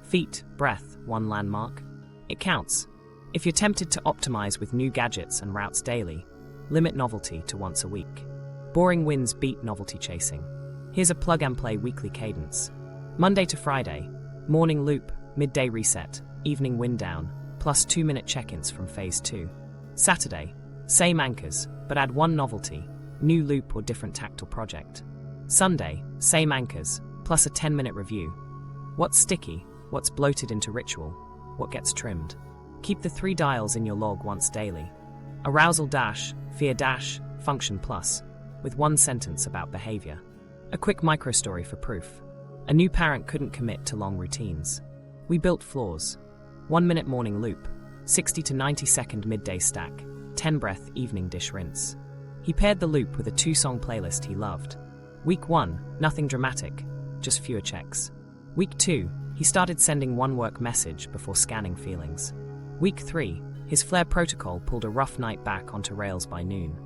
Feet, breath, 1 landmark. It counts. If you're tempted to optimize with new gadgets and routes daily, limit novelty to once a week. Boring wins beat novelty chasing. Here's a plug-and-play weekly cadence. Monday to Friday, morning loop, midday reset, evening wind down, plus 2-minute check-ins from phase 2. Saturday, same anchors, but add 1 novelty, new loop or different tactile project. Sunday, same anchors, plus a 10-minute review. What's sticky, what's bloated into ritual, what gets trimmed. Keep the 3 dials in your log once daily. Arousal dash, fear dash, function plus, with 1 sentence about behavior. A quick microstory for proof. A new parent couldn't commit to long routines. We built floors. 1-minute morning loop, 60 to 90-second midday stack, 10-breath evening dish rinse. He paired the loop with a 2-song playlist he loved. Week 1, nothing dramatic, just fewer checks. Week 2, he started sending 1 work message before scanning feelings. Week 3, his flair protocol pulled a rough night back onto rails by noon.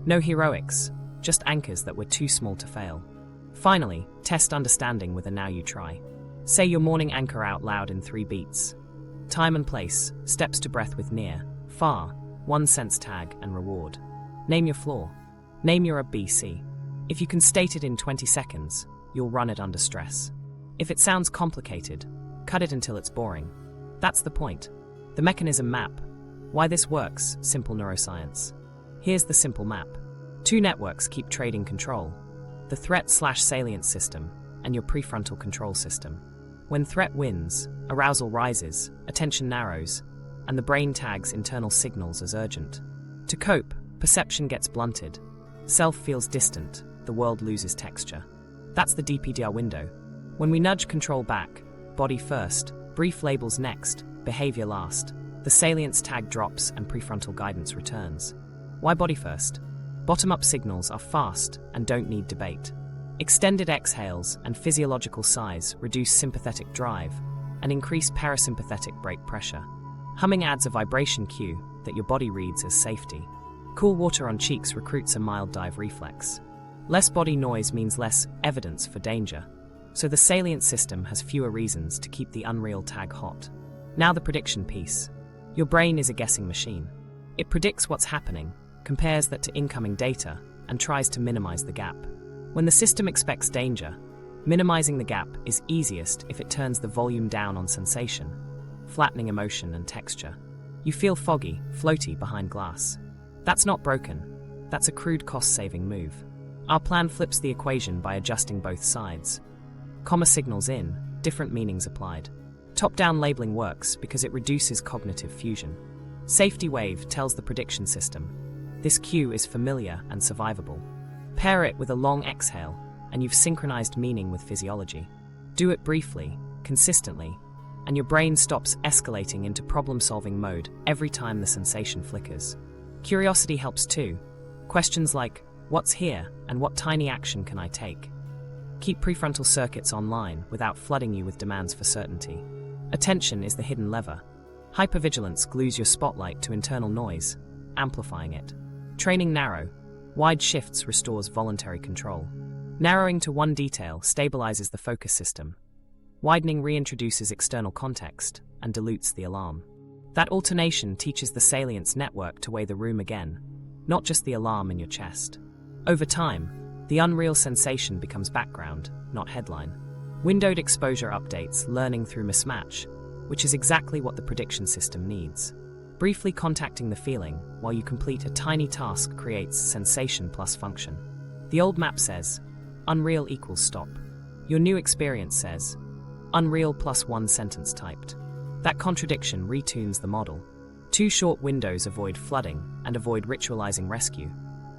No heroics, just anchors that were too small to fail. Finally, test understanding with a now you try. Say your morning anchor out loud in 3 beats. Time and place, steps to breath with near, far, 1 sense tag and reward. Name your flaw. Name your ABC. If you can state it in 20 seconds, you'll run it under stress. If it sounds complicated, cut it until it's boring. That's the point. The mechanism map. Why this works, simple neuroscience. Here's the simple map. 2 networks keep trading control. The threat/salient system and your prefrontal control system. When threat wins, arousal rises, attention narrows, and the brain tags internal signals as urgent. To cope, perception gets blunted. Self feels distant, the world loses texture. That's the DPDR window. When we nudge control back, body first, Brief labels next, behavior last. The salience tag drops and prefrontal guidance returns. Why body first? Bottom-up signals are fast and don't need debate. Extended exhales and physiological sighs reduce sympathetic drive and increase parasympathetic brake pressure. Humming adds a vibration cue that your body reads as safety. Cool water on cheeks recruits a mild dive reflex. Less body noise means less evidence for danger, so the salient system has fewer reasons to keep the unreal tag hot. Now the prediction piece. Your brain is a guessing machine. It predicts what's happening, compares that to incoming data, and tries to minimize the gap. When the system expects danger, minimizing the gap is easiest if it turns the volume down on sensation, flattening emotion and texture. You feel foggy, floaty behind glass. That's not broken. That's a crude cost-saving move. Our plan flips the equation by adjusting both sides. Comma signals in, different meanings applied. Top-down labeling works because it reduces cognitive fusion. Safety wave tells the prediction system, this cue is familiar and survivable. Pair it with a long exhale, and you've synchronized meaning with physiology. Do it briefly, consistently, and your brain stops escalating into problem-solving mode every time the sensation flickers. Curiosity helps too. Questions like, what's here, and what tiny action can I take? Keep prefrontal circuits online without flooding you with demands for certainty. Attention is the hidden lever. Hypervigilance glues your spotlight to internal noise, amplifying it. Training narrow, wide shifts restores voluntary control. Narrowing to one detail stabilizes the focus system. Widening reintroduces external context and dilutes the alarm. That alternation teaches the salience network to weigh the room again, not just the alarm in your chest. Over time, the unreal sensation becomes background, not headline. Windowed exposure updates learning through mismatch, which is exactly what the prediction system needs. Briefly contacting the feeling while you complete a tiny task creates sensation plus function. The old map says, unreal equals stop. Your new experience says, unreal plus one sentence typed. That contradiction retunes the model. Two short windows avoid flooding and avoid ritualizing rescue.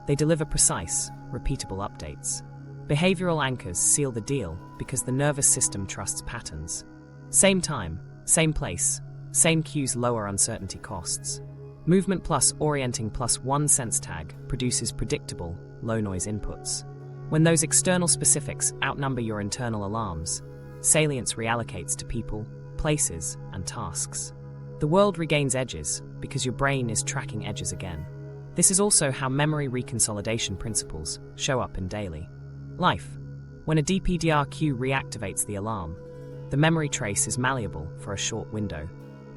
They deliver precise, repeatable updates. Behavioral anchors seal the deal because the nervous system trusts patterns. Same time, same place, same cues lower uncertainty costs. Movement plus orienting plus one sense tag produces predictable, low-noise inputs. When those external specifics outnumber your internal alarms, salience reallocates to people, places, and tasks. The world regains edges because your brain is tracking edges again. This is also how memory reconsolidation principles show up in daily life. When a DPDR cue reactivates the alarm, the memory trace is malleable for a short window.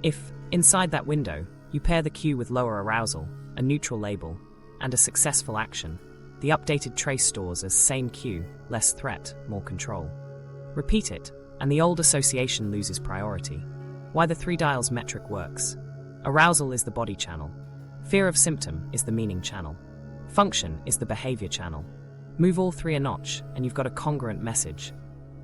If, inside that window, you pair the cue with lower arousal, a neutral label, and a successful action, the updated trace stores as same cue, less threat, more control. Repeat it, and the old association loses priority. Why the three dials metric works. Arousal is the body channel. Fear of symptom is the meaning channel. Function is the behavior channel. Move all three a notch, and you've got a congruent message.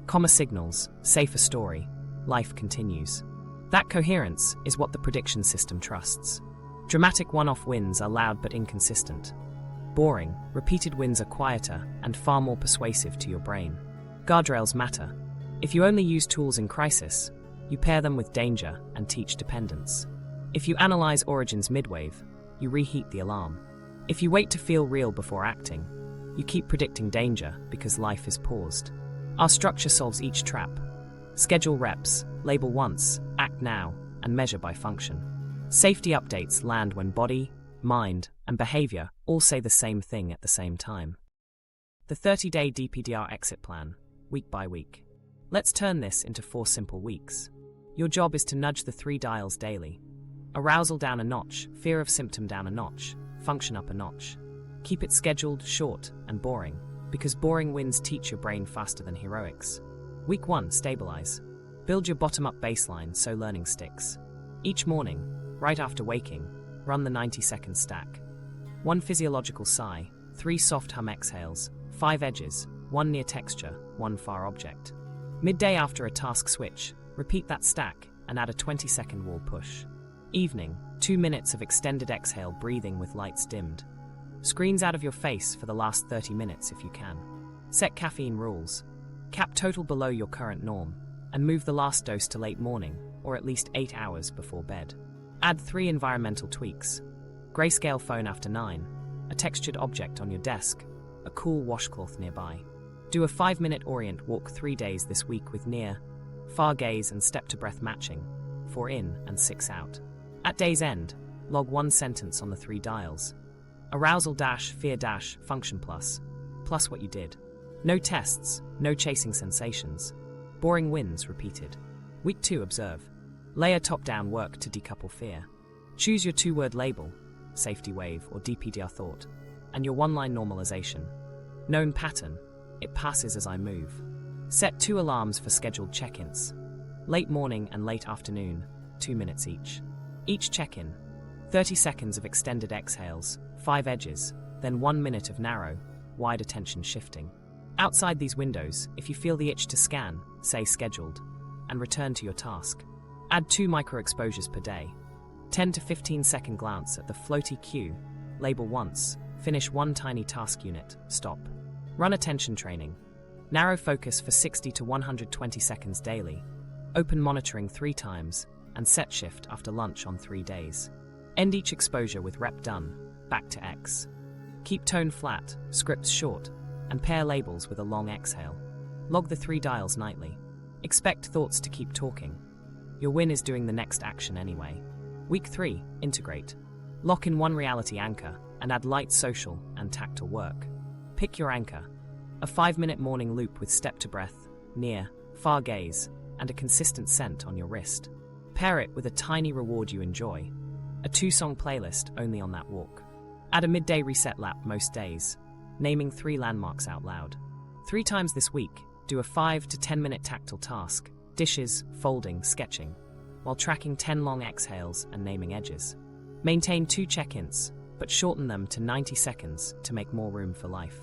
Comma signals, safer story, life continues. That coherence is what the prediction system trusts. Dramatic one-off wins are loud but inconsistent. Boring, repeated wins are quieter and far more persuasive to your brain. Guardrails matter. If you only use tools in crisis, you pair them with danger and teach dependence. If you analyze origins mid-wave, you reheat the alarm. If you wait to feel real before acting, you keep predicting danger because life is paused. Our structure solves each trap. Schedule reps, label once, act now, and measure by function. Safety updates land when body, mind, and behavior all say the same thing at the same time. The 30-day DPDR exit plan, week by week. Let's turn this into 4 simple weeks. Your job is to nudge the 3 dials daily. Arousal down a notch, fear of symptom down a notch, function up a notch. Keep it scheduled, short, and boring, because boring wins teach your brain faster than heroics. Week 1, stabilize. Build your bottom-up baseline so learning sticks. Each morning, right after waking, run the 90-second stack. 1 physiological sigh, 3 soft hum exhales, 5 edges, 1 near texture, 1 far object. Midday after a task switch, repeat that stack and add a 20-second wall push. Evening, 2 minutes of extended exhale breathing with lights dimmed. Screens out of your face for the last 30 minutes if you can. Set caffeine rules. Cap total below your current norm, and move the last dose to late morning, or at least 8 hours before bed. Add 3 environmental tweaks. Grayscale phone after 9, a textured object on your desk, a cool washcloth nearby. Do a 5-minute orient walk 3 days this week with near, far gaze and step-to-breath matching, 4 in and 6 out. At day's end, log 1 sentence on the 3 dials. Arousal dash, fear dash, function plus what you did. No tests, no chasing sensations. Boring wins repeated. Week 2, observe. Layer top-down work to decouple fear. Choose your 2-word label, safety wave or DPDR thought, and your 1-line normalization. Known pattern, it passes as I move. Set 2 alarms for scheduled check-ins. Late morning and late afternoon, 2 minutes each. Each check-in, 30 seconds of extended exhales, 5 edges, then 1 minute of narrow, wide attention shifting. Outside these windows, if you feel the itch to scan, say scheduled, and return to your task. Add 2 micro-exposures per day. 10 to 15 second glance at the floaty cue, label once, finish 1 tiny task unit, stop. Run attention training. Narrow focus for 60 to 120 seconds daily. Open monitoring 3 times, and set shift after lunch on 3 days. End each exposure with rep done, back to X. Keep tone flat, scripts short, and pair labels with a long exhale. Log the 3 dials nightly. Expect thoughts to keep talking. Your win is doing the next action anyway. Week 3, integrate. Lock in 1 reality anchor and add light social and tactile work. Pick your anchor. A 5-minute morning loop with step-to-breath, near, far gaze, and a consistent scent on your wrist. Pair it with a tiny reward you enjoy. A 2-song playlist only on that walk. Add a midday reset lap most days, naming 3 landmarks out loud. 3 times this week, do a 5 to 10-minute tactile task, dishes, folding, sketching, while tracking 10 long exhales and naming edges. Maintain 2 check-ins, but shorten them to 90 seconds to make more room for life.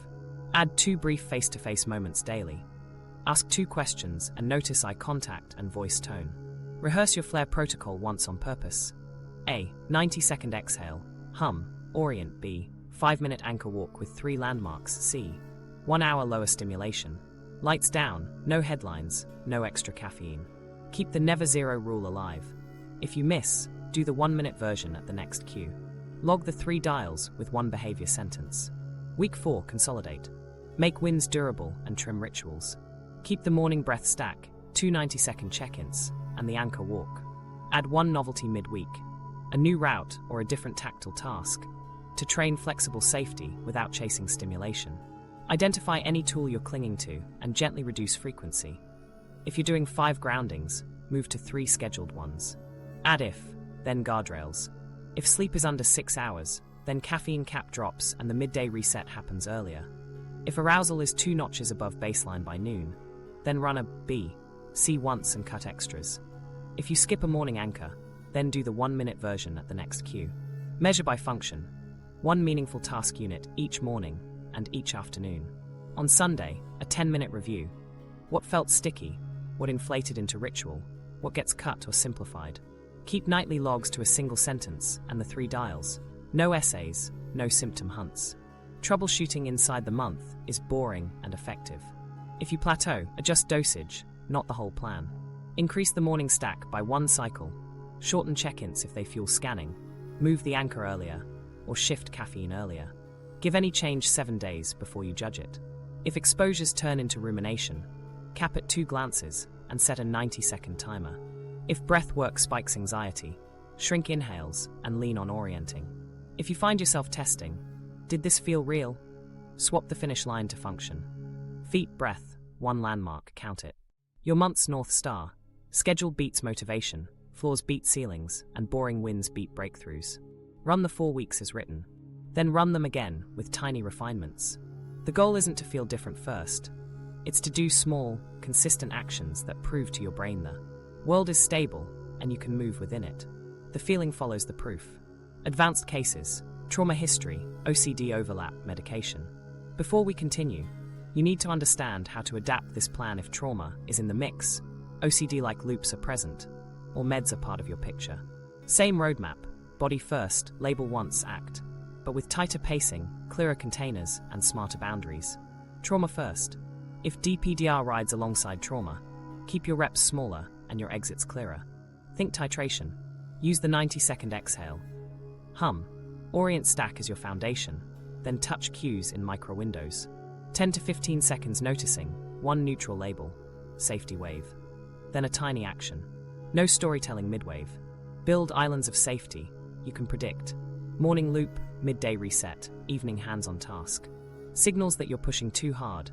Add 2 brief face-to-face moments daily. Ask 2 questions and notice eye contact and voice tone. Rehearse your flair protocol once on purpose. A. 90-second exhale, hum, orient. B. 5-minute anchor walk with 3 landmarks. C. 1 hour lower stimulation. Lights down, no headlines, no extra caffeine. Keep the never zero rule alive. If you miss, do the 1-minute version at the next cue. Log the 3 dials with 1 behavior sentence. Week 4, consolidate. Make wins durable and trim rituals. Keep the morning breath stack, 2 90-second check-ins, and the anchor walk. Add 1 novelty midweek, a new route or a different tactile task, to train flexible safety without chasing stimulation. Identify any tool you're clinging to and gently reduce frequency. If you're doing 5 groundings, move to 3 scheduled ones. Add if, then guardrails. If sleep is under 6 hours, then caffeine cap drops and the midday reset happens earlier. If arousal is 2 notches above baseline by noon, then run a B, C once and cut extras. If you skip a morning anchor, then do the 1-minute version at the next cue. Measure by function. 1 meaningful task unit each morning and each afternoon. On Sunday, a 10-minute review. What felt sticky? What inflated into ritual? What gets cut or simplified? Keep nightly logs to a single sentence and the 3 dials. No essays, no symptom hunts. Troubleshooting inside the month is boring and effective. If you plateau, adjust dosage, not the whole plan. Increase the morning stack by 1 cycle. Shorten check-ins if they fuel scanning. Move the anchor earlier, or shift caffeine earlier. Give any change 7 days before you judge it. If exposures turn into rumination, cap at 2 glances and set a 90-second timer. If breath work spikes anxiety, shrink inhales and lean on orienting. If you find yourself testing, did this feel real? Swap the finish line to function. Feet, breath, 1 landmark, count it. Your month's North Star. Scheduled beats motivation, floors beat ceilings, and boring wins beat breakthroughs. Run the 4 weeks as written. Then run them again with tiny refinements. The goal isn't to feel different first. It's to do small, consistent actions that prove to your brain the world is stable and you can move within it. The feeling follows the proof. Advanced cases, trauma history, OCD overlap, medication. Before we continue, you need to understand how to adapt this plan if trauma is in the mix, OCD-like loops are present, or meds are part of your picture. Same roadmap, body first, label once, act, but with tighter pacing, clearer containers, and smarter boundaries. Trauma first. If DPDR rides alongside trauma, keep your reps smaller and your exits clearer. Think titration. Use the 90-second exhale. Hum. Orient stack as your foundation, then touch cues in micro windows. 10 to 15 seconds noticing, one neutral label, safety wave. Then a tiny action. No storytelling mid-wave. Build islands of safety, you can predict. Morning loop, midday reset, evening hands on task. Signals that you're pushing too hard.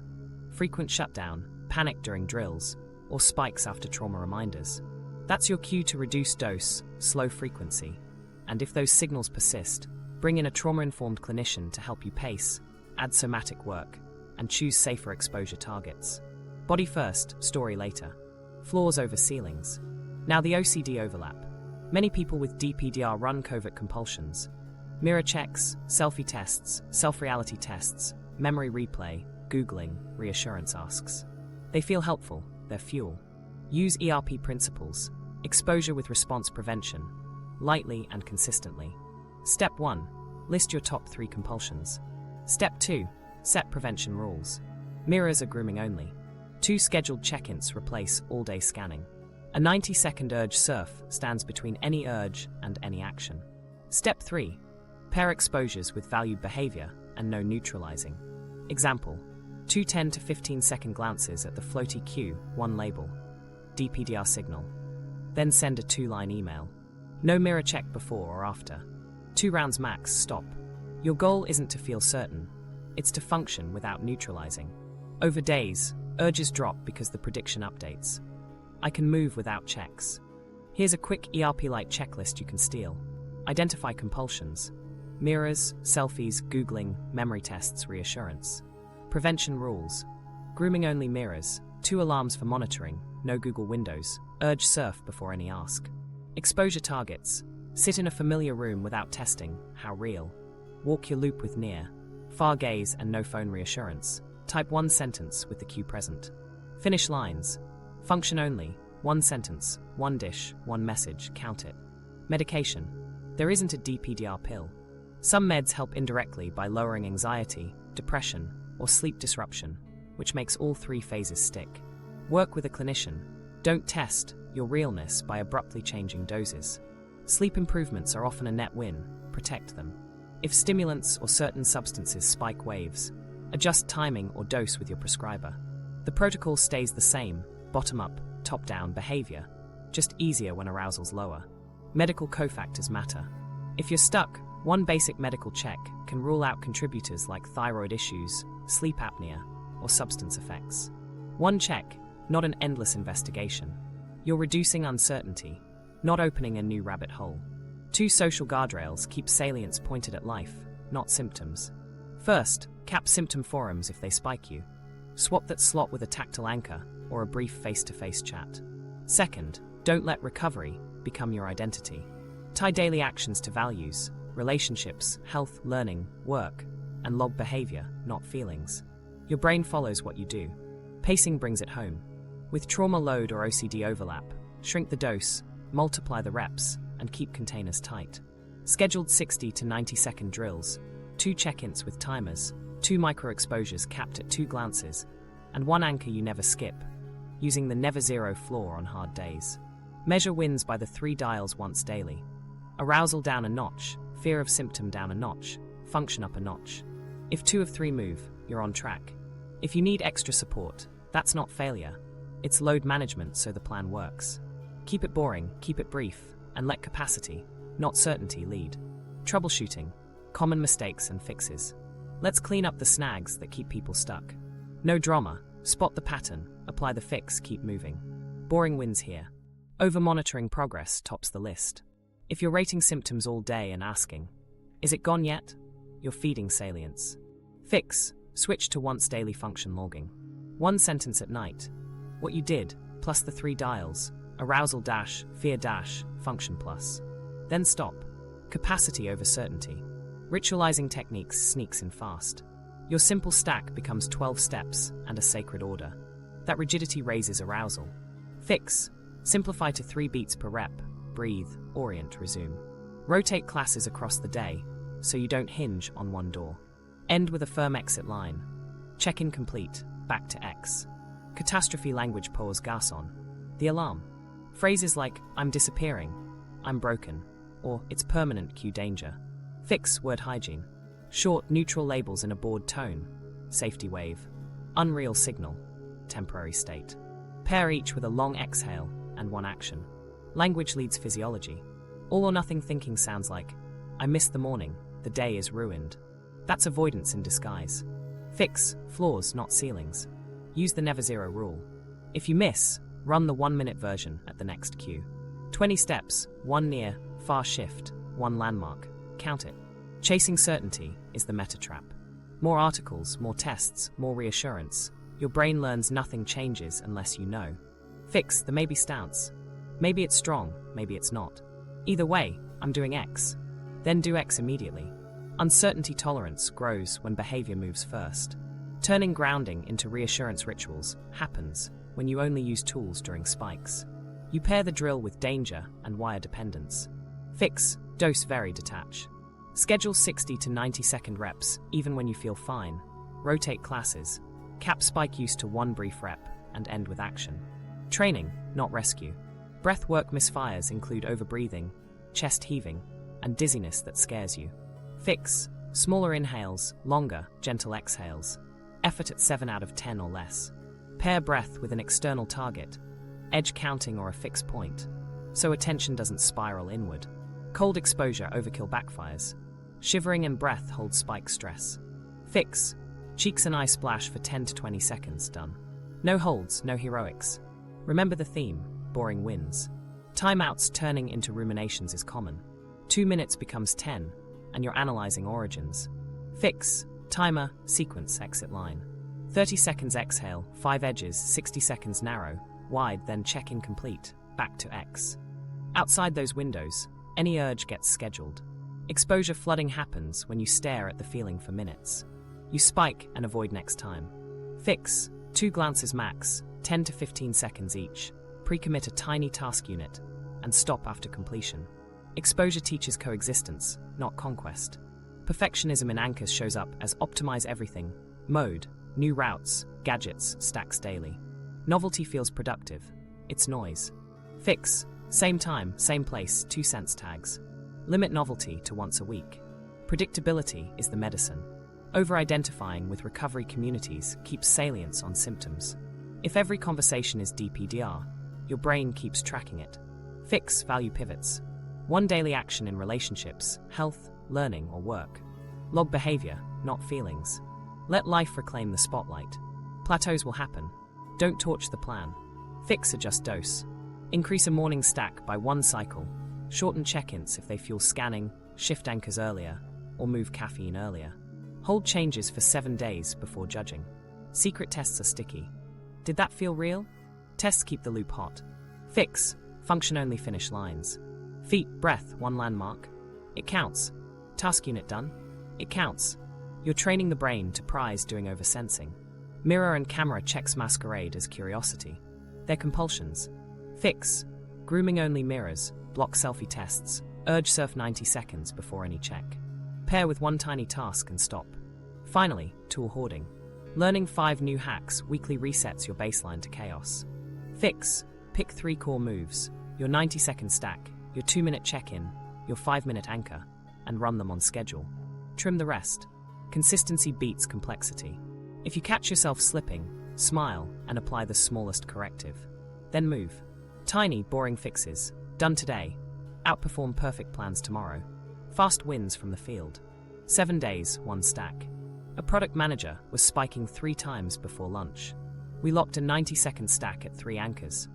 Frequent shutdown, panic during drills, or spikes after trauma reminders. That's your cue to reduce dose, slow frequency. And if those signals persist, bring in a trauma-informed clinician to help you pace, add somatic work, and choose safer exposure targets. Body first, story later. Floors over ceilings. Now the OCD overlap. Many people with DPDR run covert compulsions. Mirror checks, selfie tests, self-reality tests, memory replay, Googling, Reassurance asks. They feel helpful, they're fuel. Use ERP principles, exposure with response prevention, lightly and consistently. Step 1. List your top 3 compulsions. Step 2. Set prevention rules. Mirrors are grooming only. 2 scheduled check-ins replace all-day scanning. A 90-second urge surf stands between any urge and any action. Step 3. Pair exposures with valued behavior and no neutralizing. Example: 2 10 to 15-second glances at the floaty cue, 1 label, DPDR signal. Then send a 2-line email. No mirror check before or after. 2 rounds max, stop. Your goal isn't to feel certain, it's to function without neutralizing. Over days, urges drop because the prediction updates. I can move without checks. Here's a quick ERP-like checklist you can steal. Identify compulsions. Mirrors, selfies, Googling, memory tests, Reassurance. Prevention rules. Grooming only mirrors, 2 alarms for monitoring, no Google windows, urge surf before any ask. Exposure targets. Sit in a familiar room without testing, how real. Walk your loop with near, far gaze and no phone Reassurance. Type 1 sentence with the cue present. Finish lines. Function only, 1 sentence, 1 dish, 1 message, count it. Medication. There isn't a DPDR pill. Some meds help indirectly by lowering anxiety, depression, or sleep disruption, which makes all 3 phases stick. Work with a clinician. Don't test your realness by abruptly changing doses. Sleep improvements are often a net win, protect them. If stimulants or certain substances spike waves, adjust timing or dose with your prescriber. The protocol stays the same, bottom-up, top-down behavior, just easier when arousal's lower. Medical cofactors matter. If you're stuck, 1 basic medical check can rule out contributors like thyroid issues, sleep apnea, or substance effects. 1 check, not an endless investigation. You're reducing uncertainty, not opening a new rabbit hole. 2 social guardrails keep salience pointed at life, not symptoms. First, cap symptom forums if they spike you. Swap that slot with a tactile anchor or a brief face-to-face chat. Second, don't let recovery become your identity. Tie daily actions to values, relationships, health, learning, work, and log behavior, not feelings. Your brain follows what you do. Pacing brings it home. With trauma load or OCD overlap, shrink the dose, multiply the reps, and keep containers tight. Scheduled 60 to 90-second drills, 2 check-ins with timers, 2 micro-exposures capped at 2 glances, and 1 anchor you never skip, using the never zero floor on hard days. Measure wins by the 3 dials once daily. Arousal down a notch, fear of symptom down a notch, function up a notch. If 2 of 3 move, you're on track. If you need extra support, that's not failure. It's load management so the plan works. Keep it boring, keep it brief, and let capacity, not certainty, lead. Troubleshooting, common mistakes and fixes. Let's clean up the snags that keep people stuck. No drama, spot the pattern, apply the fix, keep moving. Boring wins here. Over-monitoring progress tops the list. If you're rating symptoms all day and asking, is it gone yet? You're feeding salience. Fix, switch to once daily function logging. 1 sentence at night. What you did, plus the 3 dials, arousal dash, fear dash, function plus. Then stop. Capacity over certainty. Ritualizing techniques sneaks in fast. Your simple stack becomes 12 steps and a sacred order. That rigidity raises arousal. Fix. Simplify to 3 beats per rep. Breathe, orient, resume. Rotate classes across the day, so you don't hinge on one door. End with a firm exit line. Check-in complete, back to X. Catastrophe language pause garçon. The alarm. Phrases like, I'm disappearing, I'm broken, or it's permanent cue danger. Fix word hygiene. Short, neutral labels in a bored tone. Safety wave. Unreal signal. Temporary state. Pair each with a long exhale and one action. Language leads physiology. All or nothing thinking sounds like, I missed the morning, the day is ruined. That's avoidance in disguise. Fix floors, not ceilings. Use the never zero rule. If you miss, run the 1-minute version at the next cue. 20 steps, 1 near, far shift, 1 landmark. Count it. Chasing certainty is the meta trap. More articles, more tests, more reassurance. Your brain learns nothing changes unless you know. Fix the maybe stance. Maybe it's strong, maybe it's not. Either way, I'm doing X. Then do X immediately. Uncertainty tolerance grows when behavior moves first. Turning grounding into reassurance rituals happens when you only use tools during spikes. You pair the drill with danger and wire dependence. Fix, dose, vary, detach. Schedule 60 to 90-second reps, even when you feel fine. Rotate classes. Cap spike use to 1 brief rep and end with action. Training, not rescue. Breath work misfires include overbreathing, chest heaving, and dizziness that scares you. Fix, smaller inhales, longer, gentle exhales. Effort at 7 out of 10 or less. Pair breath with an external target, edge counting or a fixed point, so attention doesn't spiral inward. Cold exposure overkill backfires. Shivering and breath hold spike stress. Fix, cheeks and eye splash for 10 to 20 seconds, done. No holds, no heroics. Remember the theme, boring wins. Timeouts turning into ruminations is common. 2 minutes becomes 10, and you're analyzing origins. Fix, timer, sequence, exit line. 30 seconds exhale, 5 edges, 60 seconds narrow, wide, then check incomplete, back to X. Outside those windows, any urge gets scheduled. Exposure flooding happens when you stare at the feeling for minutes. You spike and avoid next time. Fix, 2 glances max, 10 to 15 seconds each. Pre-commit a tiny task unit, and stop after completion. Exposure teaches coexistence, not conquest. Perfectionism in anchors shows up as optimize everything, mode, new routes, gadgets, stacks daily. Novelty feels productive. It's noise. Fix, same time, same place, 2 cents tags. Limit novelty to once a week. Predictability is the medicine. Over-identifying with recovery communities keeps salience on symptoms. If every conversation is DPDR, your brain keeps tracking it. Fix value pivots. 1 daily action in relationships, health, learning, or work. Log behavior, not feelings. Let life reclaim the spotlight. Plateaus will happen. Don't torch the plan. Fix, adjust dose. Increase a morning stack by 1 cycle. Shorten check-ins if they fuel scanning, shift anchors earlier, or move caffeine earlier. Hold changes for 7 days before judging. Secret tests are sticky. Did that feel real? Tests keep the loop hot. Fix, function-only finish lines. Feet, breath, 1 landmark. It counts. Task unit done. It counts. You're training the brain to prize doing over sensing. Mirror and camera checks masquerade as curiosity. They're compulsions. Fix, grooming-only mirrors, block selfie tests, urge surf 90 seconds before any check. Pair with 1 tiny task and stop. Finally, tool hoarding. Learning 5 new hacks weekly resets your baseline to chaos. Fix, pick 3 core moves, your 90-second stack, your 2-minute check-in, your 5-minute anchor, and run them on schedule. Trim the rest. Consistency beats complexity. If you catch yourself slipping, smile and apply the smallest corrective. Then move. Tiny, boring fixes, done today, outperform perfect plans tomorrow. Fast wins from the field. 7 days, 1 stack. A product manager was spiking 3 times before lunch. We locked a 90-second stack at 3 anchors.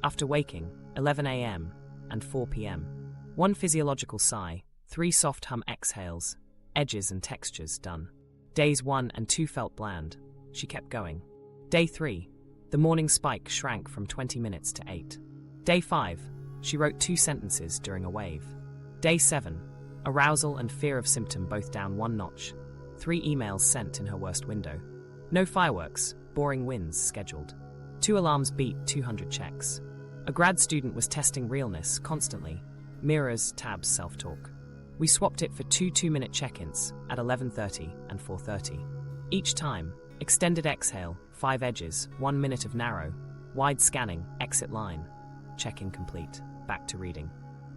After waking, 11 a.m. and 4 p.m. 1 physiological sigh, 3 soft hum exhales, edges and textures done. Days 1 and 2 felt bland. She kept going. Day 3, the morning spike shrank from 20 minutes to 8. Day 5, she wrote 2 sentences during a wave. Day 7, arousal and fear of symptom both down 1 notch. 3 emails sent in her worst window. No fireworks, boring wins scheduled. 2 alarms beat 200 checks. A grad student was testing realness constantly. Mirrors, tabs, self-talk. We swapped it for 2 2-minute check-ins at 11:30 and 4:30. Each time, extended exhale, 5 edges, 1 minute of narrow, wide scanning, exit line. check-in complete, back to reading.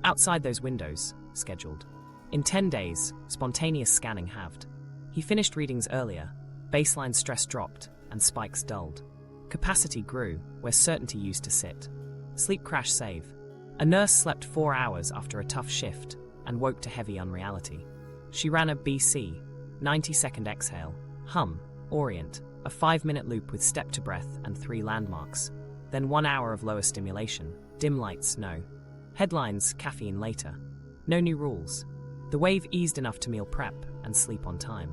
Outside those windows, scheduled. In 10 days, spontaneous scanning halved. He finished readings earlier, baseline stress dropped, and spikes dulled. Capacity grew, where certainty used to sit. Sleep crash save. A nurse slept 4 hours after a tough shift and woke to heavy unreality. She ran a BC, 90-second exhale, hum, orient, a 5-minute loop with step to breath and 3 landmarks. Then 1 hour of lower stimulation, dim lights, no. Headlines, caffeine later. No new rules. The wave eased enough to meal prep and sleep on time.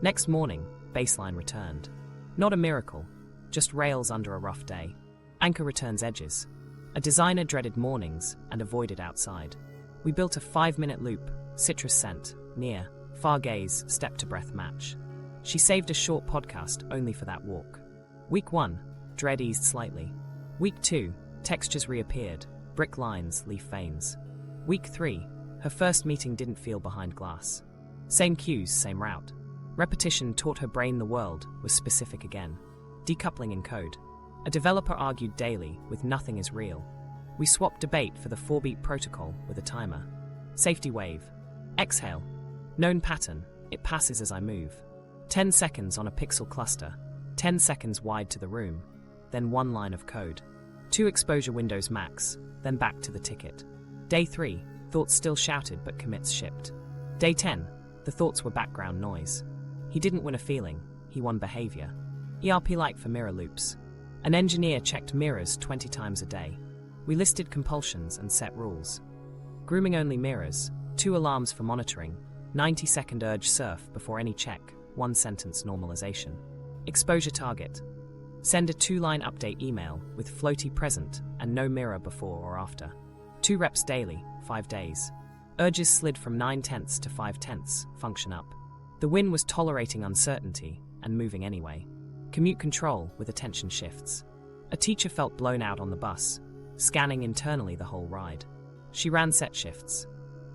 Next morning, baseline returned. Not a miracle, just rails under a rough day. Anchor returns edges. A designer dreaded mornings and avoided outside. We built a 5-minute loop, citrus scent, near, far gaze, step to breath match. She saved a short podcast only for that walk. Week 1, dread eased slightly. Week 2, textures reappeared, brick lines, leaf veins. Week 3, her first meeting didn't feel behind glass. Same cues, same route. Repetition taught her brain the world was specific again. Decoupling in code. A developer argued daily with nothing is real. We swapped debate for the 4-beat protocol with a timer. Safety wave. Exhale. Known pattern, it passes as I move. 10 seconds on a pixel cluster, 10 seconds wide to the room, then 1 line of code. 2 exposure windows max, then back to the ticket. Day 3, thoughts still shouted but commits shipped. Day 10, the thoughts were background noise. He didn't win a feeling, he won behavior. ERP-like for mirror loops. An engineer checked mirrors 20 times a day. We listed compulsions and set rules. Grooming-only mirrors, 2 alarms for monitoring, 90-second urge surf before any check, 1-sentence normalization. Exposure target. Send a 2-line update email with floaty present and no mirror before or after. 2 reps daily, 5 days. Urges slid from 9/10 to 5/10, function up. The win was tolerating uncertainty and moving anyway. Commute control with attention shifts. A teacher felt blown out on the bus, scanning internally the whole ride. She ran set shifts.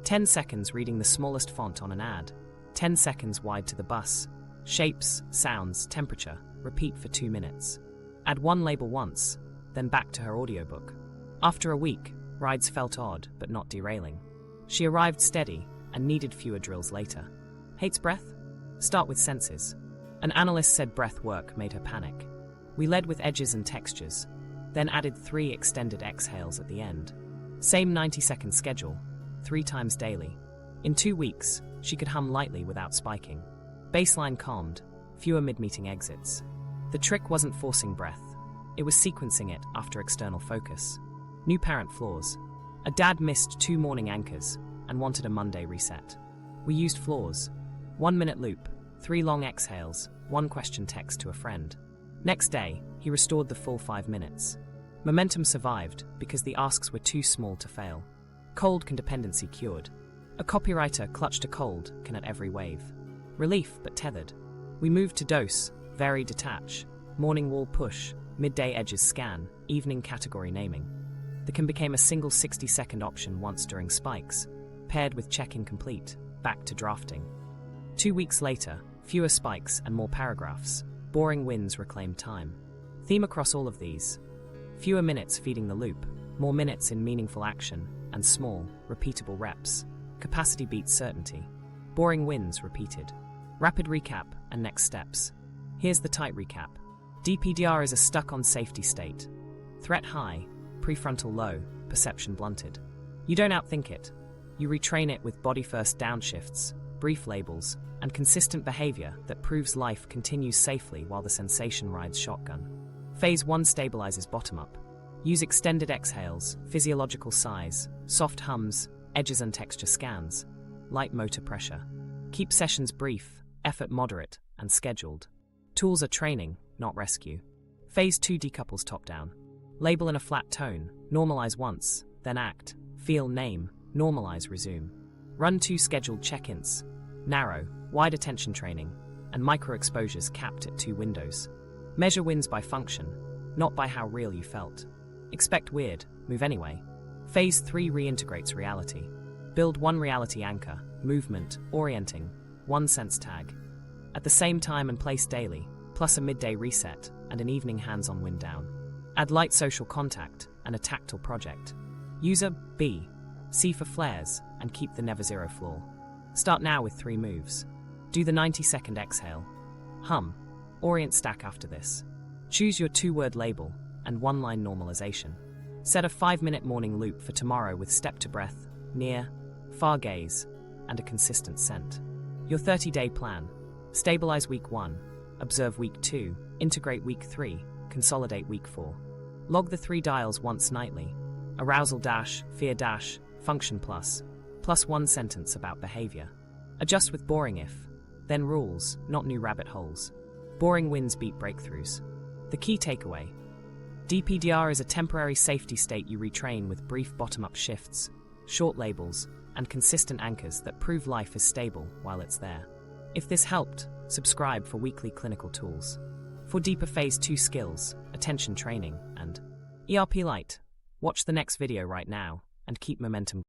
10 seconds reading the smallest font on an ad, 10 seconds wide to the bus, shapes, sounds, temperature, repeat for 2 minutes. Add 1 label once, then back to her audiobook. After a week, rides felt odd but not derailing. She arrived steady and needed fewer drills later. Hates breath? Start with senses. An analyst said breath work made her panic. We led with edges and textures, then added 3 extended exhales at the end. Same 90-second schedule, 3 times daily. In 2 weeks, she could hum lightly without spiking. Baseline calmed, fewer mid-meeting exits. The trick wasn't forcing breath, it was sequencing it after external focus. New parent flaws. A dad missed 2 morning anchors and wanted a Monday reset. We used flaws. 1-minute loop, 3 long exhales, 1 question text to a friend. Next day, he restored the full 5 minutes. Momentum survived because the asks were too small to fail. Cold can dependency cured. A copywriter clutched a cold can at every wave. Relief but tethered. We moved to dose, vary, detach, morning wall push, midday edges scan, evening category naming. The can became a single 60-second option once during spikes, paired with check-in complete, back to drafting. 2 weeks later, fewer spikes and more paragraphs, boring wins reclaimed time. Theme across all of these. Fewer minutes feeding the loop, more minutes in meaningful action, and small, repeatable reps. Capacity beats certainty. Boring wins repeated. Rapid recap and next steps. Here's the tight recap. DPDR is a stuck-on safety state. Threat high, prefrontal low, perception blunted. You don't outthink it. You retrain it with body-first downshifts, brief labels, and consistent behavior that proves life continues safely while the sensation rides shotgun. Phase 1 stabilizes bottom-up. Use extended exhales, physiological sighs, soft hums, edges and texture scans, light motor pressure. Keep sessions brief, effort moderate, and scheduled. Tools are training, not rescue. Phase 2 decouples top-down. Label in a flat tone, normalize once, then act, feel, name, normalize, resume. Run 2 scheduled check-ins. Narrow, wide attention training, and micro-exposures capped at 2 windows. Measure wins by function, not by how real you felt. Expect weird, move anyway. Phase 3 reintegrates reality. Build 1 reality anchor, movement, orienting, 1 sense tag. At the same time and place daily, plus a midday reset and an evening hands-on wind down. Add light social contact, and a tactile project. User B. C for flares and keep the never zero floor. Start now with 3 moves. Do the 90-second exhale. Hum. Orient stack after this. Choose your 2-word label and 1-line normalization. Set a 5-minute morning loop for tomorrow with step to breath, near, far gaze, and a consistent scent. Your 30-day plan. Stabilize week 1, observe week 2, integrate week 3, consolidate week 4. Log the 3 dials once nightly. Arousal dash, fear dash, function plus 1 sentence about behavior. Adjust with boring if, then rules, not new rabbit holes. Boring wins beat breakthroughs. The key takeaway. DPDR is a temporary safety state you retrain with brief bottom-up shifts, short labels, and consistent anchors that prove life is stable while it's there. If this helped, subscribe for weekly clinical tools. For deeper Phase 2 skills, attention training, and ERP Lite, watch the next video right now and keep momentum.